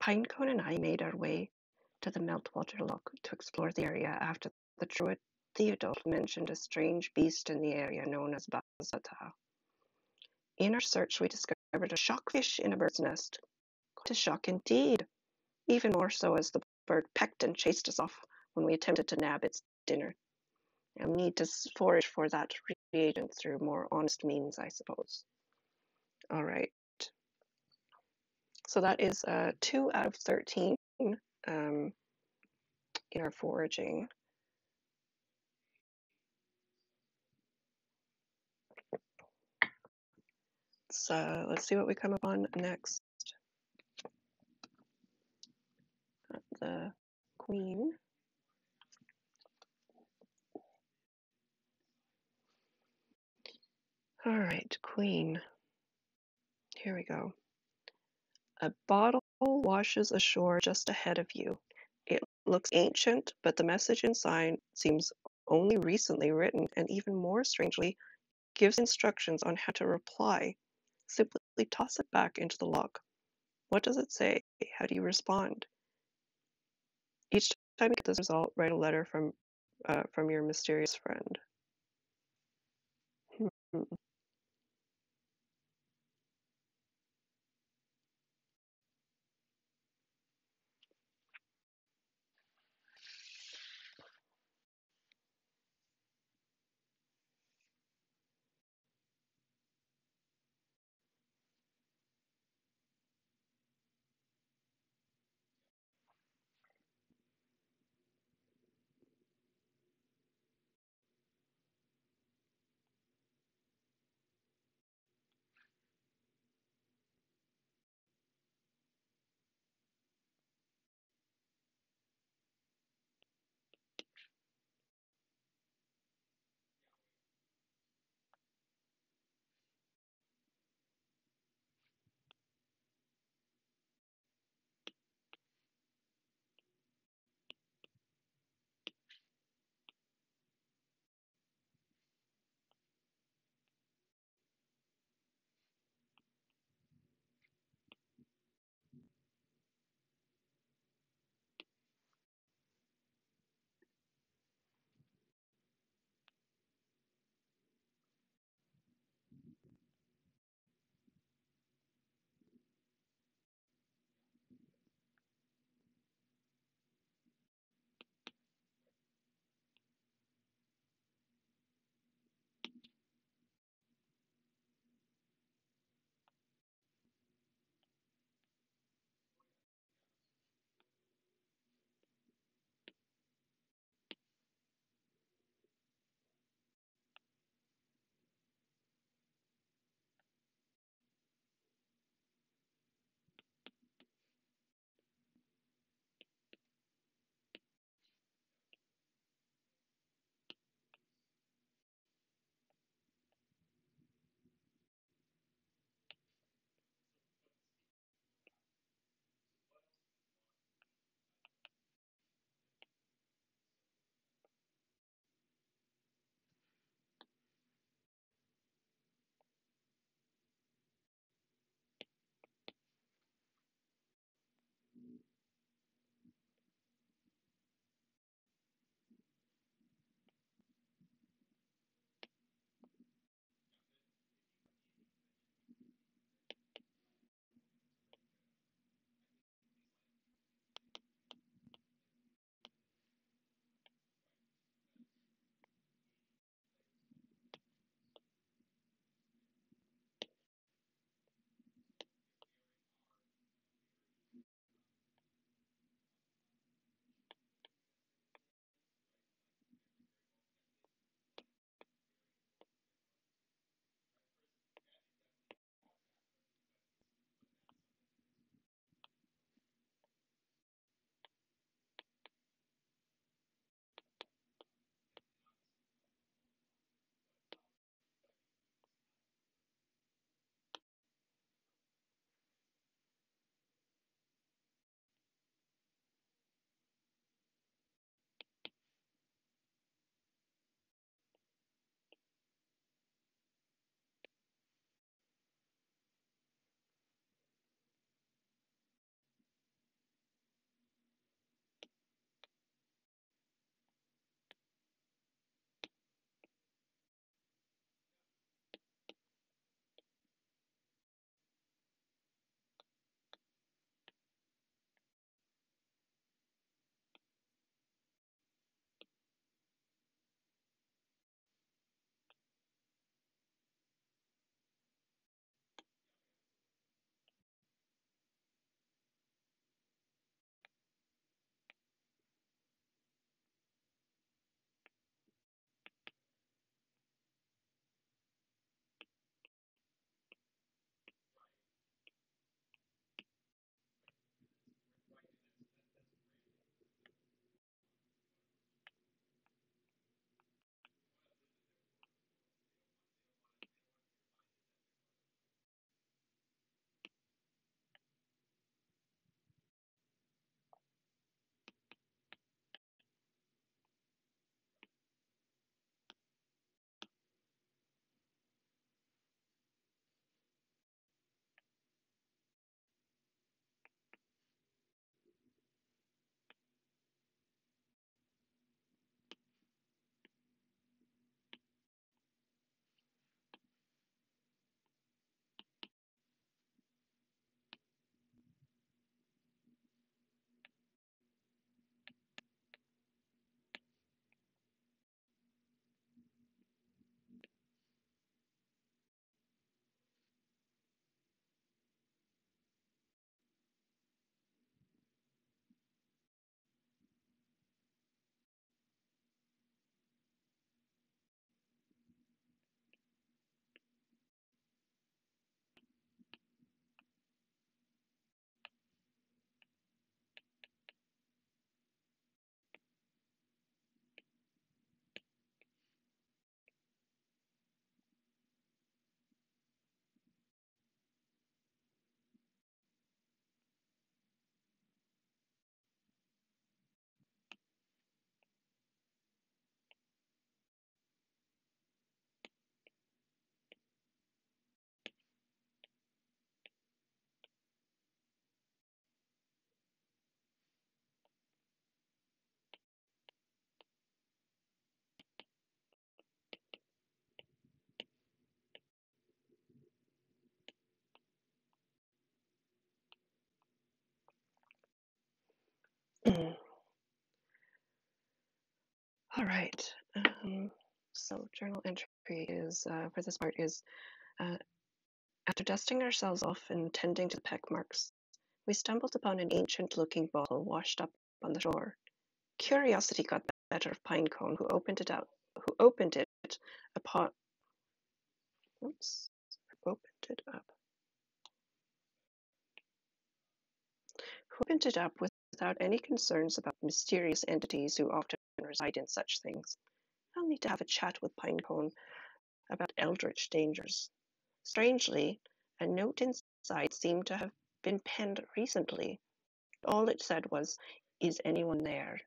Pinecone and I made our way to the Meltwater Loch to explore the area after the druid Theodulf mentioned a strange beast in the area known as Bazata. In our search, we discovered a shockfish in a bird's nest. Quite a shock indeed, even more so as the bird pecked and chased us off when we attempted to nab its dinner. And we need to forage for that reagent through more honest means, I suppose. All right. So that is 2 out of 13 in our foraging. So let's see what we come upon next. The queen. All right, queen. Here we go. A bottle washes ashore just ahead of you. It looks ancient, but the message inside seems only recently written, and even more strangely, gives instructions on how to reply. Simply toss it back into the loch. What does it say? How do you respond? Each time you get this result, write a letter from your mysterious friend. Hmm. All right. So journal entry is for this part is uh, after dusting ourselves off and tending to the peck marks, we stumbled upon an ancient-looking bottle washed up on the shore. Curiosity got the better of Pinecone, who opened it upon oops, opened it up. Who opened it up without any concerns about mysterious entities who often reside in such things. I'll need to have a chat with Pinecone about eldritch dangers. Strangely, a note inside seemed to have been penned recently. All it said was, "Is anyone there?"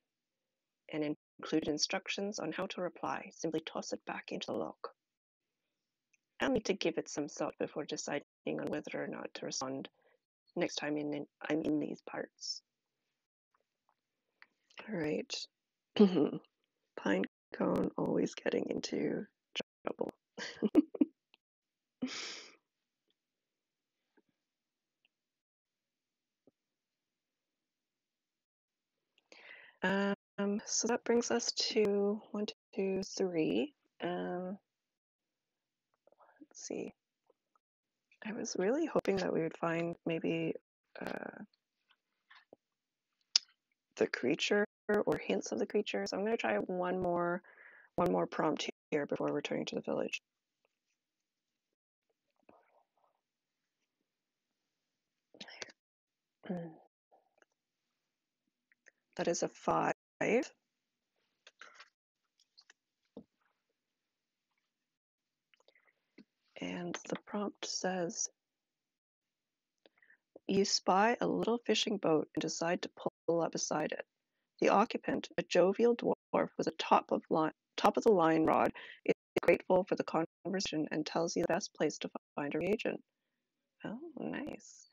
and included instructions on how to reply. Simply toss it back into the lock. I'll need to give it some thought before deciding on whether or not to respond next time I'm in these parts. All right. Pinecone always getting into trouble. So that brings us to 1, 2, 3. Let's see. I was really hoping that we would find maybe the creature or hints of the creature. So I'm going to try one more prompt here before returning to the village. That is a 5. And the prompt says, you spy a little fishing boat and decide to pull up beside it. The occupant, a jovial dwarf with a top of the line rod, is grateful for the conversation and tells you the best place to find a reagent. Oh, nice.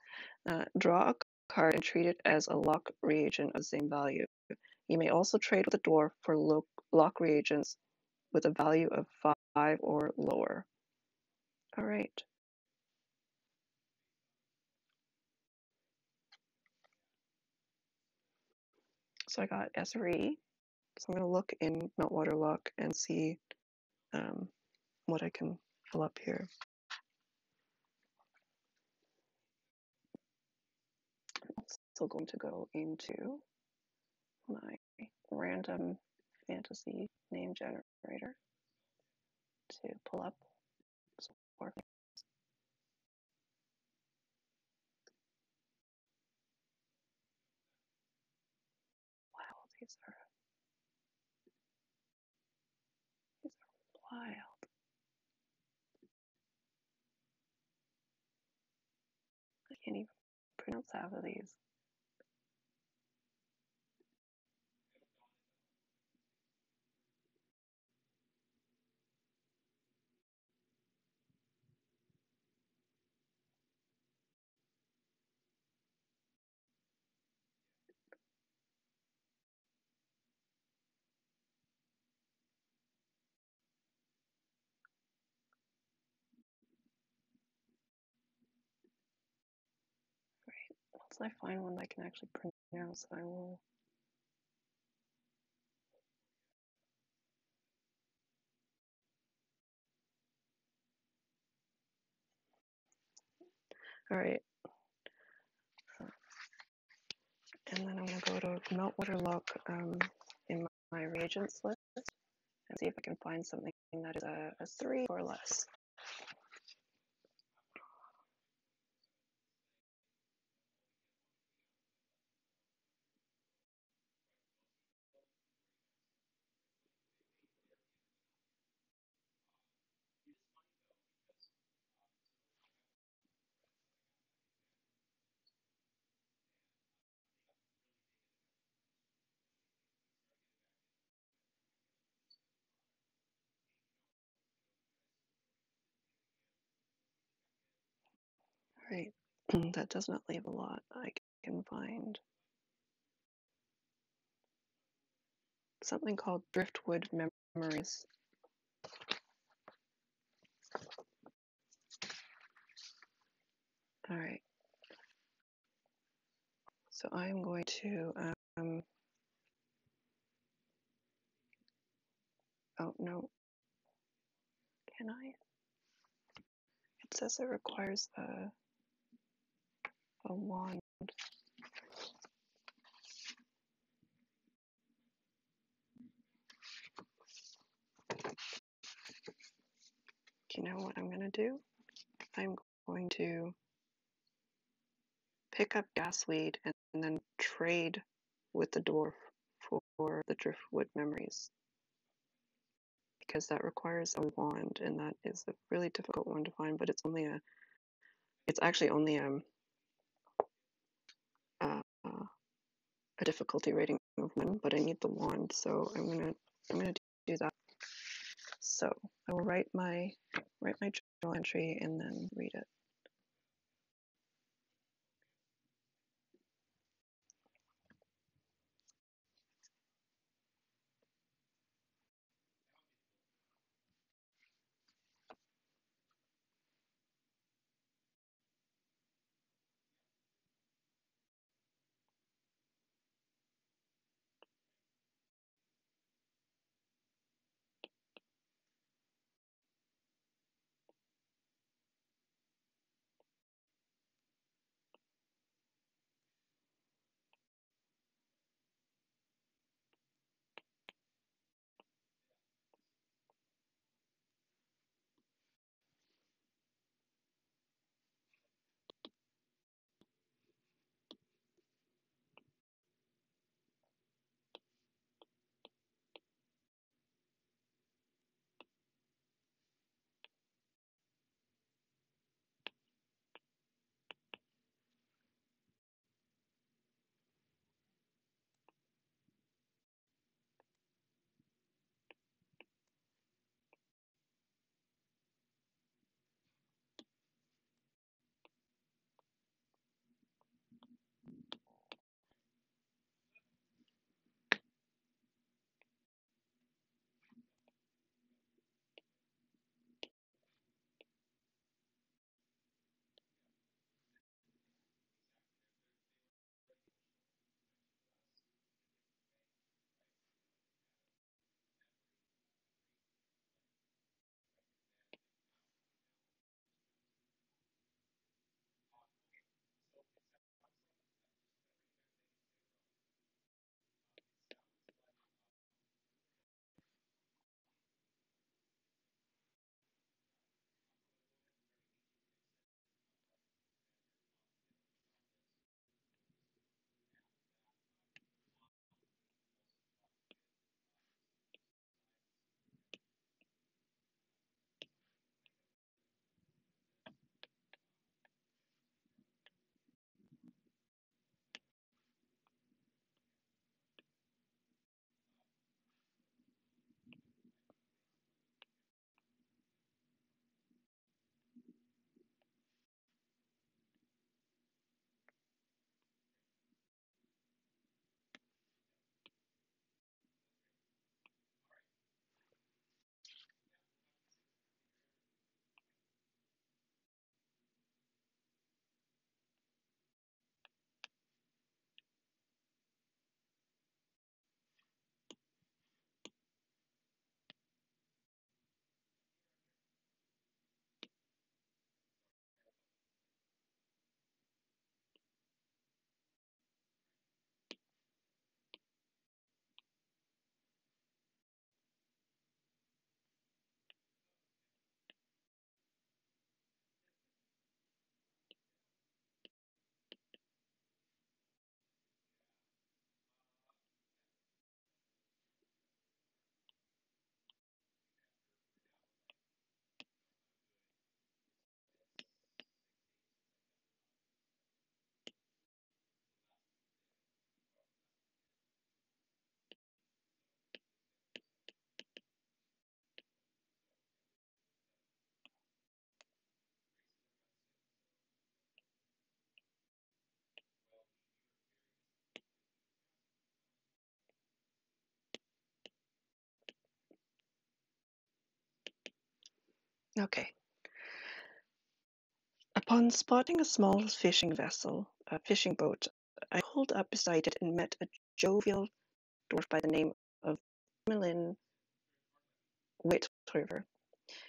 Draw a card and treat it as a lock reagent of the same value. You may also trade with the dwarf for lock reagents with a value of 5 or lower. All right. So I got S3. So I'm going to look in Meltwater Lock and see what I can pull up here. I'm also going to go into my random fantasy name generator to pull up some more. Wow, these are wild. I can't even pronounce half of these. Once I find one that I can actually pronounce, I will. All right. And then I'm going to go to Meltwater Lock in my reagents list and see if I can find something that is a 3 or less. All right. That does not leave a lot. I can find something called Driftwood Memories. All right. So I'm going to Oh, no. Can I? It says it requires a wand. Do you know what I'm going to do? I'm going to pick up Gasweed and then trade with the dwarf for the driftwood memories, because that requires a wand, and that is a really difficult one to find, but it's actually only a difficulty rating of 1, but I need the wand, so I'm gonna do that. So I will write my journal entry and then read it. Okay. Upon spotting a small fishing vessel, a fishing boat, I pulled up beside it and met a jovial dwarf by the name of Melin Wait, River.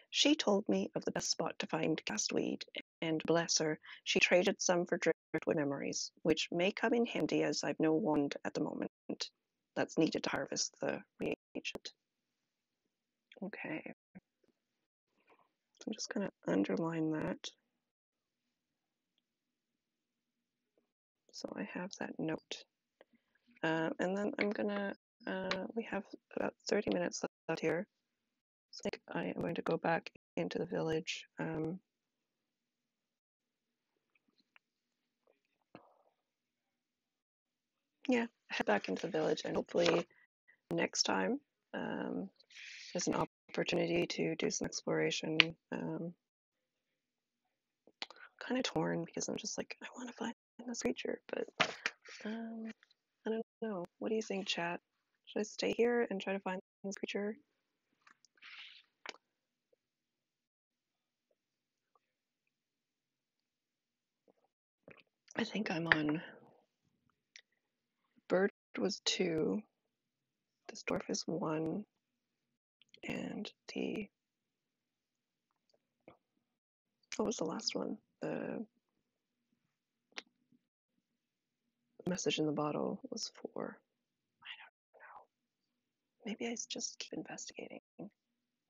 She told me of the best spot to find castweed, and bless her, she traded some for driftwood memories, which may come in handy as I've no wand at the moment that's needed to harvest the reagent. Okay, I'm just going to underline that so I have that note. And then I'm gonna, we have about 30 minutes left here. So I am going to go back into the village. Yeah, head back into the village, and hopefully next time there's an opportunity to do some exploration. Kind of torn because I'm just like, I want to find this creature, but I don't know. What do you think, chat? Should I stay here and try to find this creature? I think I'm on. Bird was 2. This dwarf is 1. And the. What was the last one? The message in the bottle was 4. I don't know. Maybe I just keep investigating.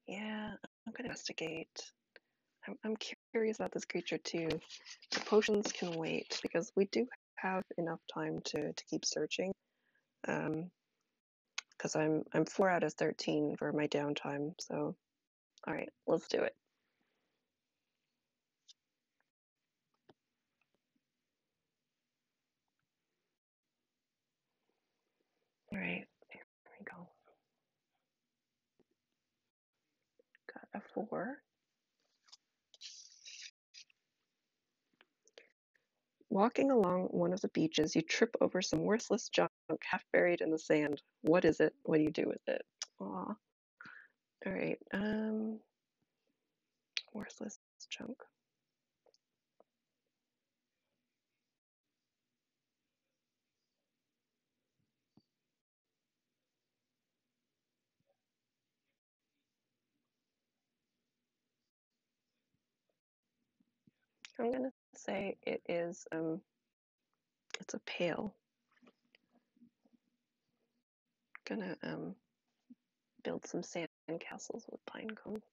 Yeah, I'm gonna investigate. I'm curious about this creature too. The potions can wait because we do have enough time to keep searching. Because I'm 4 out of 13 for my downtime. So, all right, let's do it. All right, here we go. Got a 4. Walking along one of the beaches, you trip over some worthless junk half buried in the sand. What is it? What do you do with it? Aw. All right. Worthless junk. I'm gonna say it is it's a pail. Gonna build some sand castles with pine cone.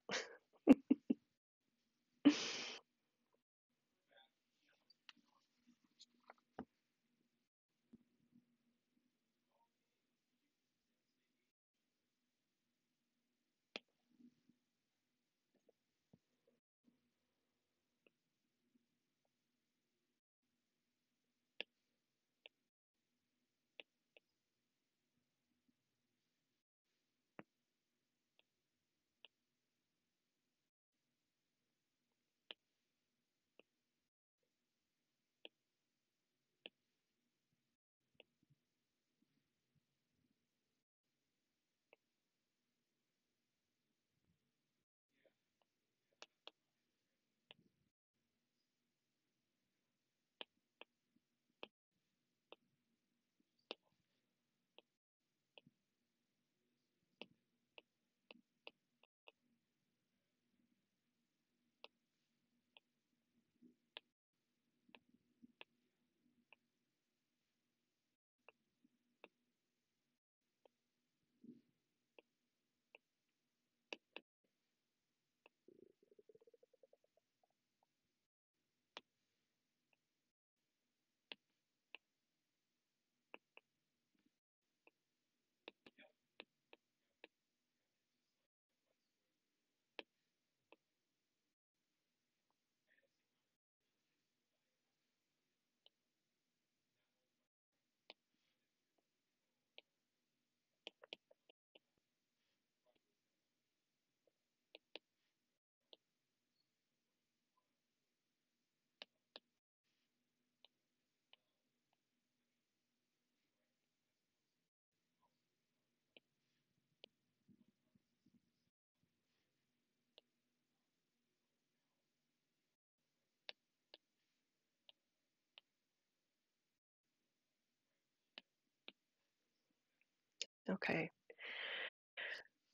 Okay.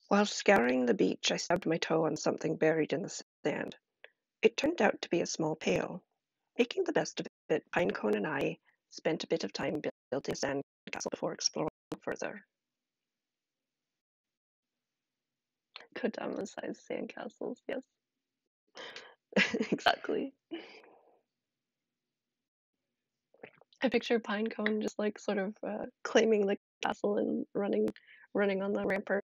While scouring the beach, I stubbed my toe on something buried in the sand. It turned out to be a small pail. Making the best of it, Pinecone and I spent a bit of time building a sand castle before exploring further. Kodama-sized sandcastles, yes. Exactly. I picture Pinecone just like sort of claiming the castle and running on the ramparts.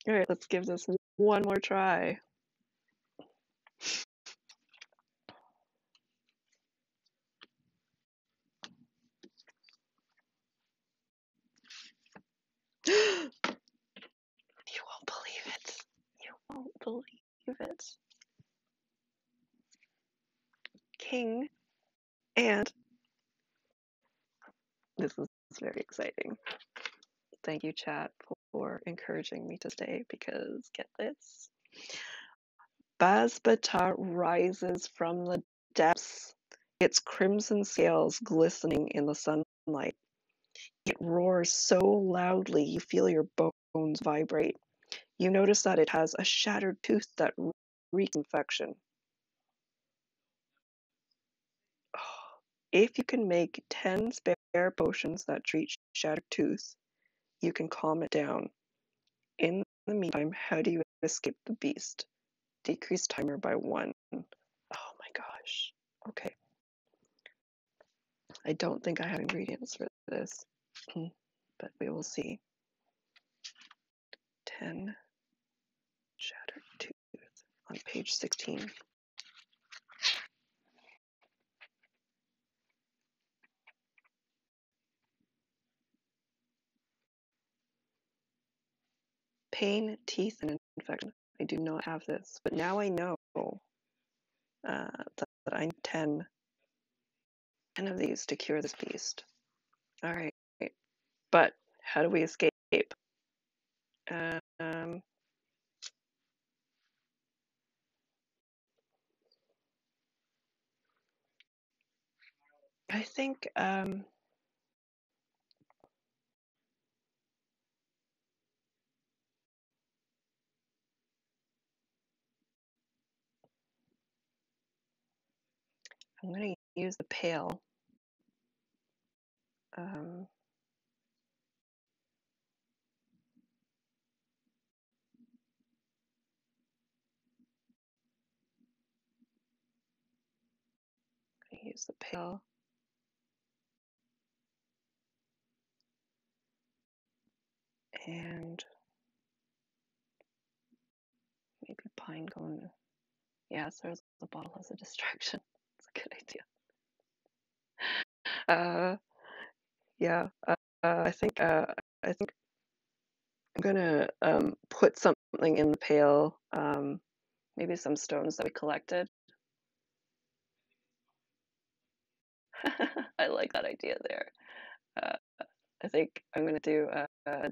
All right, let's give this one more try. You won't believe it. You won't believe it. King, and this is very exciting. Thank you, chat, for encouraging me to stay because get this. Basbata rises from the depths, its crimson scales glistening in the sunlight. It roars so loudly you feel your bones vibrate. You notice that it has a shattered tooth that reeks infection. If you can make 10 spare potions that treat shattered tooth, you can calm it down. In the meantime, how do you escape the beast? Decrease timer by 1. Oh my gosh. Okay. I don't think I have ingredients for this, but we will see. 10 shattered tooth on page 16. Pain, teeth, and infection. I do not have this, but now I know that I need 10 of these to cure this beast. All right, but how do we escape? I think I'm going to use the pail. Use the pail. And maybe Pinecone. Yeah, there's the bottle as a distraction. It's a good idea. Yeah. I think I'm gonna put something in the pail. Maybe some stones that we collected. I like that idea there. I think I'm gonna do a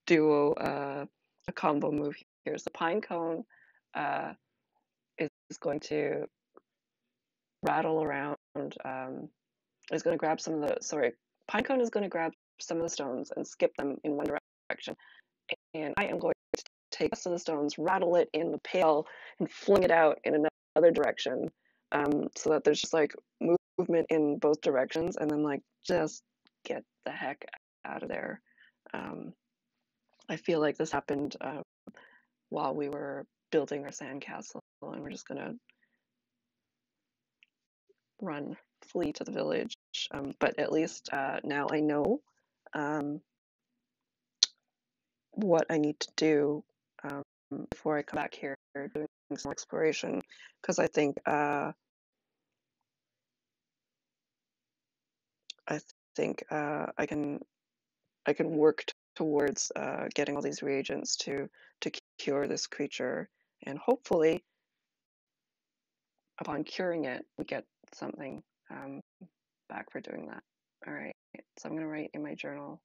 duo, a combo move here. So Pinecone is going to rattle around. Is going to grab some of the Pinecone is going to grab some of the stones and skip them in one direction, and I am going to take the rest of the stones, rattle it in the pail, and fling it out in another direction, so that there's just like movement in both directions, and then like just get the heck out of there. I feel like this happened while we were building our sandcastle, and we're just gonna flee to the village. But at least now I know what I need to do before I come back here doing some exploration, because I think I can work towards getting all these reagents to cure this creature, and hopefully upon curing it we get something back for doing that. All right, so I'm going to write in my journal.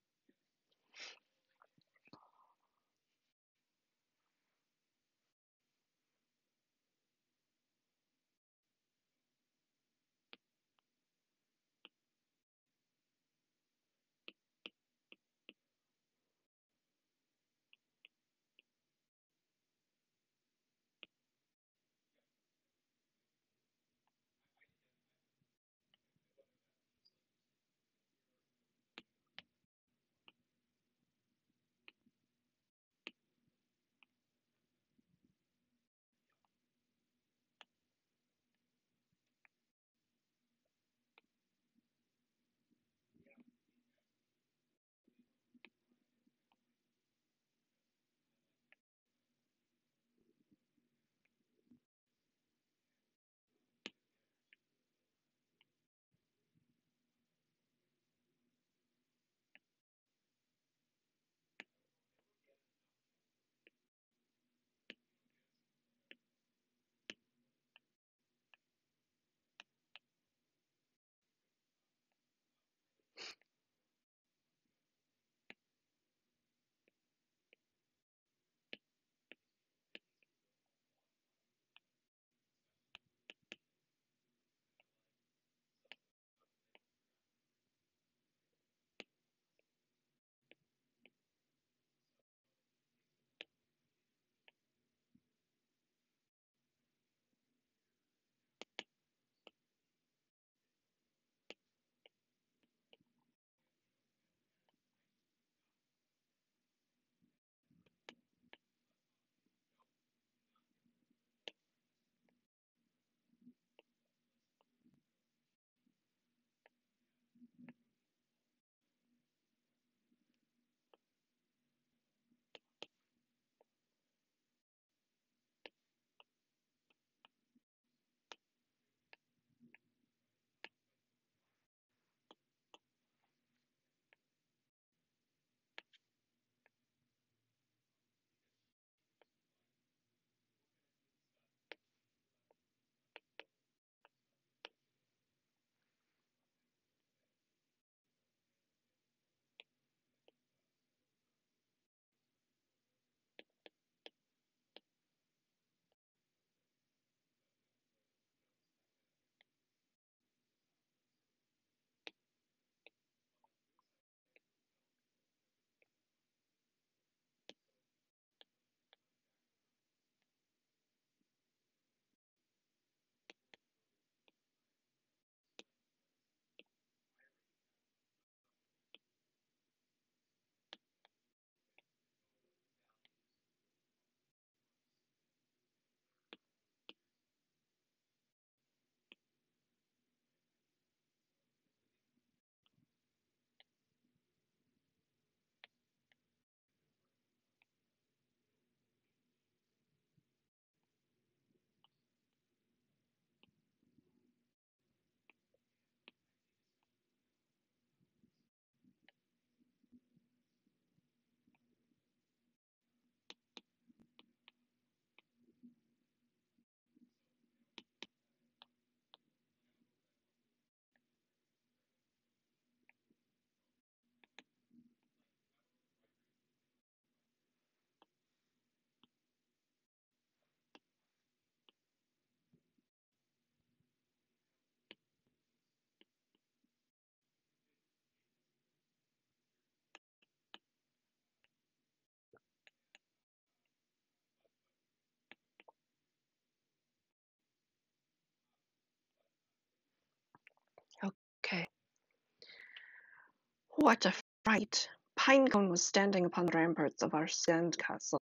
What a fright! Pinecone was standing upon the ramparts of our sand castle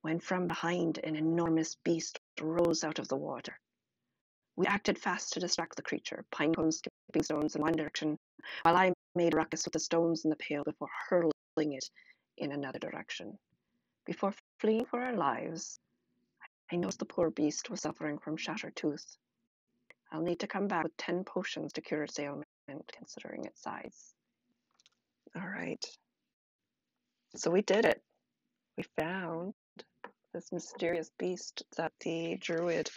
when from behind an enormous beast rose out of the water. We acted fast to distract the creature, Pinecone skipping stones in one direction, while I made a ruckus with the stones in the pail before hurling it in another direction. Before fleeing for our lives, I noticed the poor beast was suffering from shattered tooth. I'll need to come back with 10 potions to cure its ailment, considering its size. All right. So we did it. We found this mysterious beast that the druid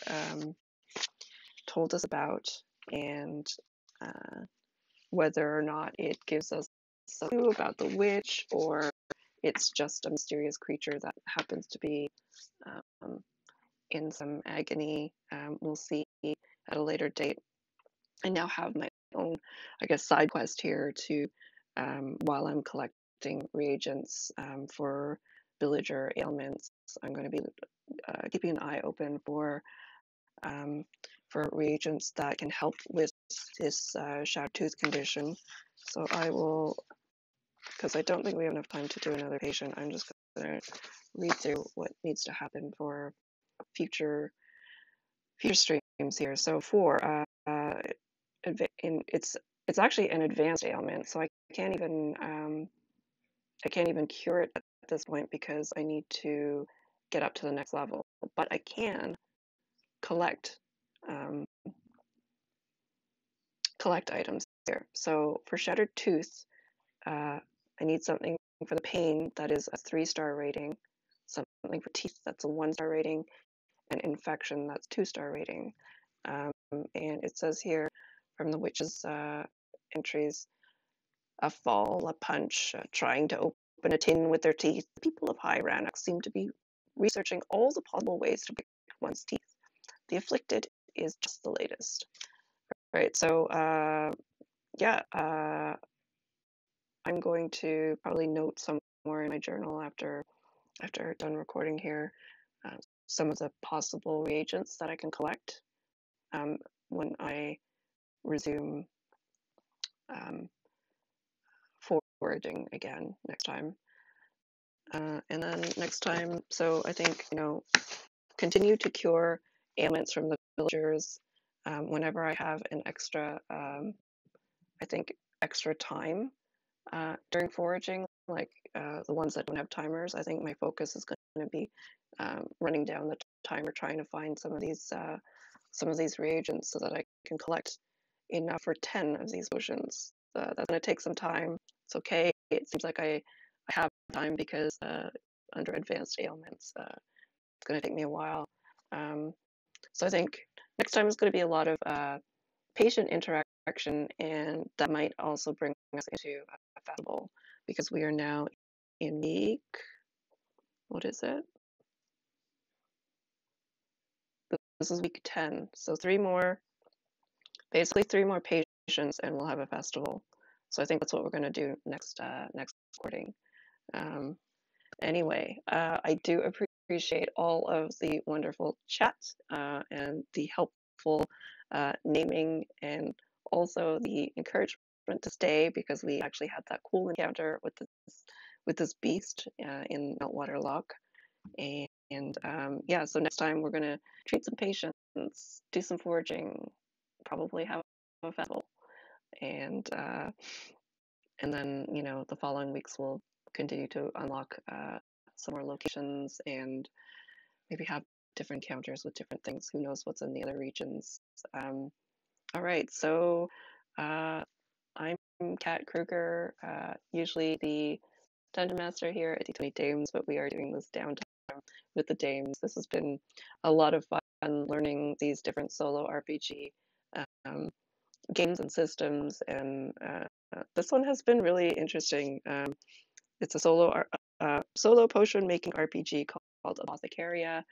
told us about, and whether or not it gives us a clue about the witch or it's just a mysterious creature that happens to be um, in some agony, we'll see at a later date. I now have my own, I guess, side quest here to, while I'm collecting reagents for villager ailments, I'm going to be keeping an eye open for reagents that can help with this shattered tooth condition. So I will, because I don't think we have enough time to do another patient, I'm just going to read through what needs to happen for future streams here. So for it's actually an advanced ailment, so I can't even cure it at this point because I need to get up to the next level. But I can collect collect items here. So for shattered tooth, I need something for the pain that is a 3-star rating, something for teeth that's a 1-star rating, and infection that's 2-star rating. And it says here from the witch's entries, a fall, a punch, trying to open a tin with their teeth. The people of High Rannoch seem to be researching all the possible ways to break one's teeth. The afflicted is just the latest. Right, so yeah, I'm going to probably note somewhere in my journal after done recording here uh, some of the possible reagents that I can collect when I resume um, foraging again next time. And then next time, so I think, continue to cure ailments from the villagers whenever I have an extra, I think, extra time during foraging, like the ones that don't have timers. I think my focus is going to be running down the timer, trying to find some of these reagents so that I can collect enough for 10 of these potions. That's going to take some time. It's okay. It seems like I have time because under advanced ailments, it's going to take me a while. So I think next time is going to be a lot of patient interaction, and that might also bring us into a festival because we are now in week, what is it? This is week 10. So basically three more patients, and we'll have a festival. So I think that's what we're going to do next recording. Anyway, I do appreciate all of the wonderful chat and the helpful naming, and also the encouragement to stay because we actually had that cool encounter with this beast in Meltwater Loch. And yeah, so next time we're going to treat some patients, do some foraging, probably have a festival, and then the following weeks we'll continue to unlock some more locations and maybe have different encounters with different things. Who knows what's in the other regions? All right, so I'm Kat Kruger, usually the Dungeon Master here at D20 Dames, but we are doing this downtime with the Dames. This has been a lot of fun learning these different solo RPG games and systems, and this one has been really interesting. It's a solo potion making RPG called Apothecaria.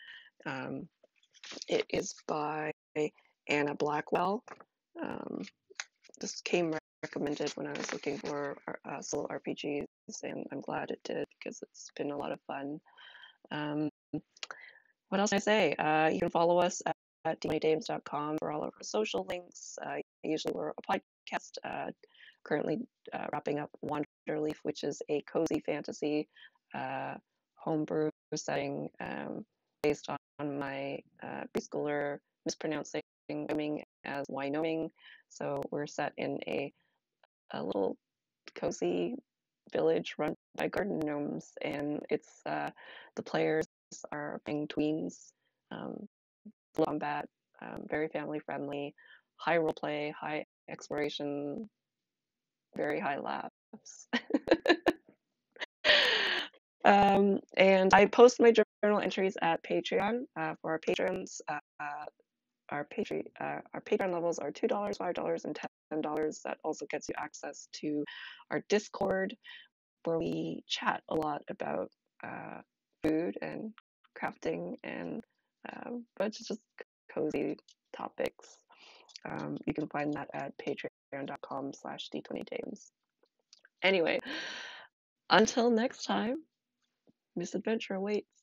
It is by Anna Blackwell. This came recommended when I was looking for solo RPGs, and I'm glad it did because it's been a lot of fun. What else can I say? You can follow us at d20dames.com for all of our social links. Usually we're a podcast currently wrapping up Wanderleaf, which is a cozy fantasy homebrew setting based on my preschooler mispronouncing Wyoming as Wyoming. So we're set in a little cozy village run by garden gnomes, and it's the players are playing tweens, combat, very family friendly, high role play, high exploration, very high laughs. And I post my journal entries at Patreon for our patrons. Our Patreon levels are $2, $5, and $10. That also gets you access to our Discord, where we chat a lot about food and crafting and a bunch of just cozy topics. You can find that at patreon.com/d20dames. Anyway, until next time, misadventure awaits.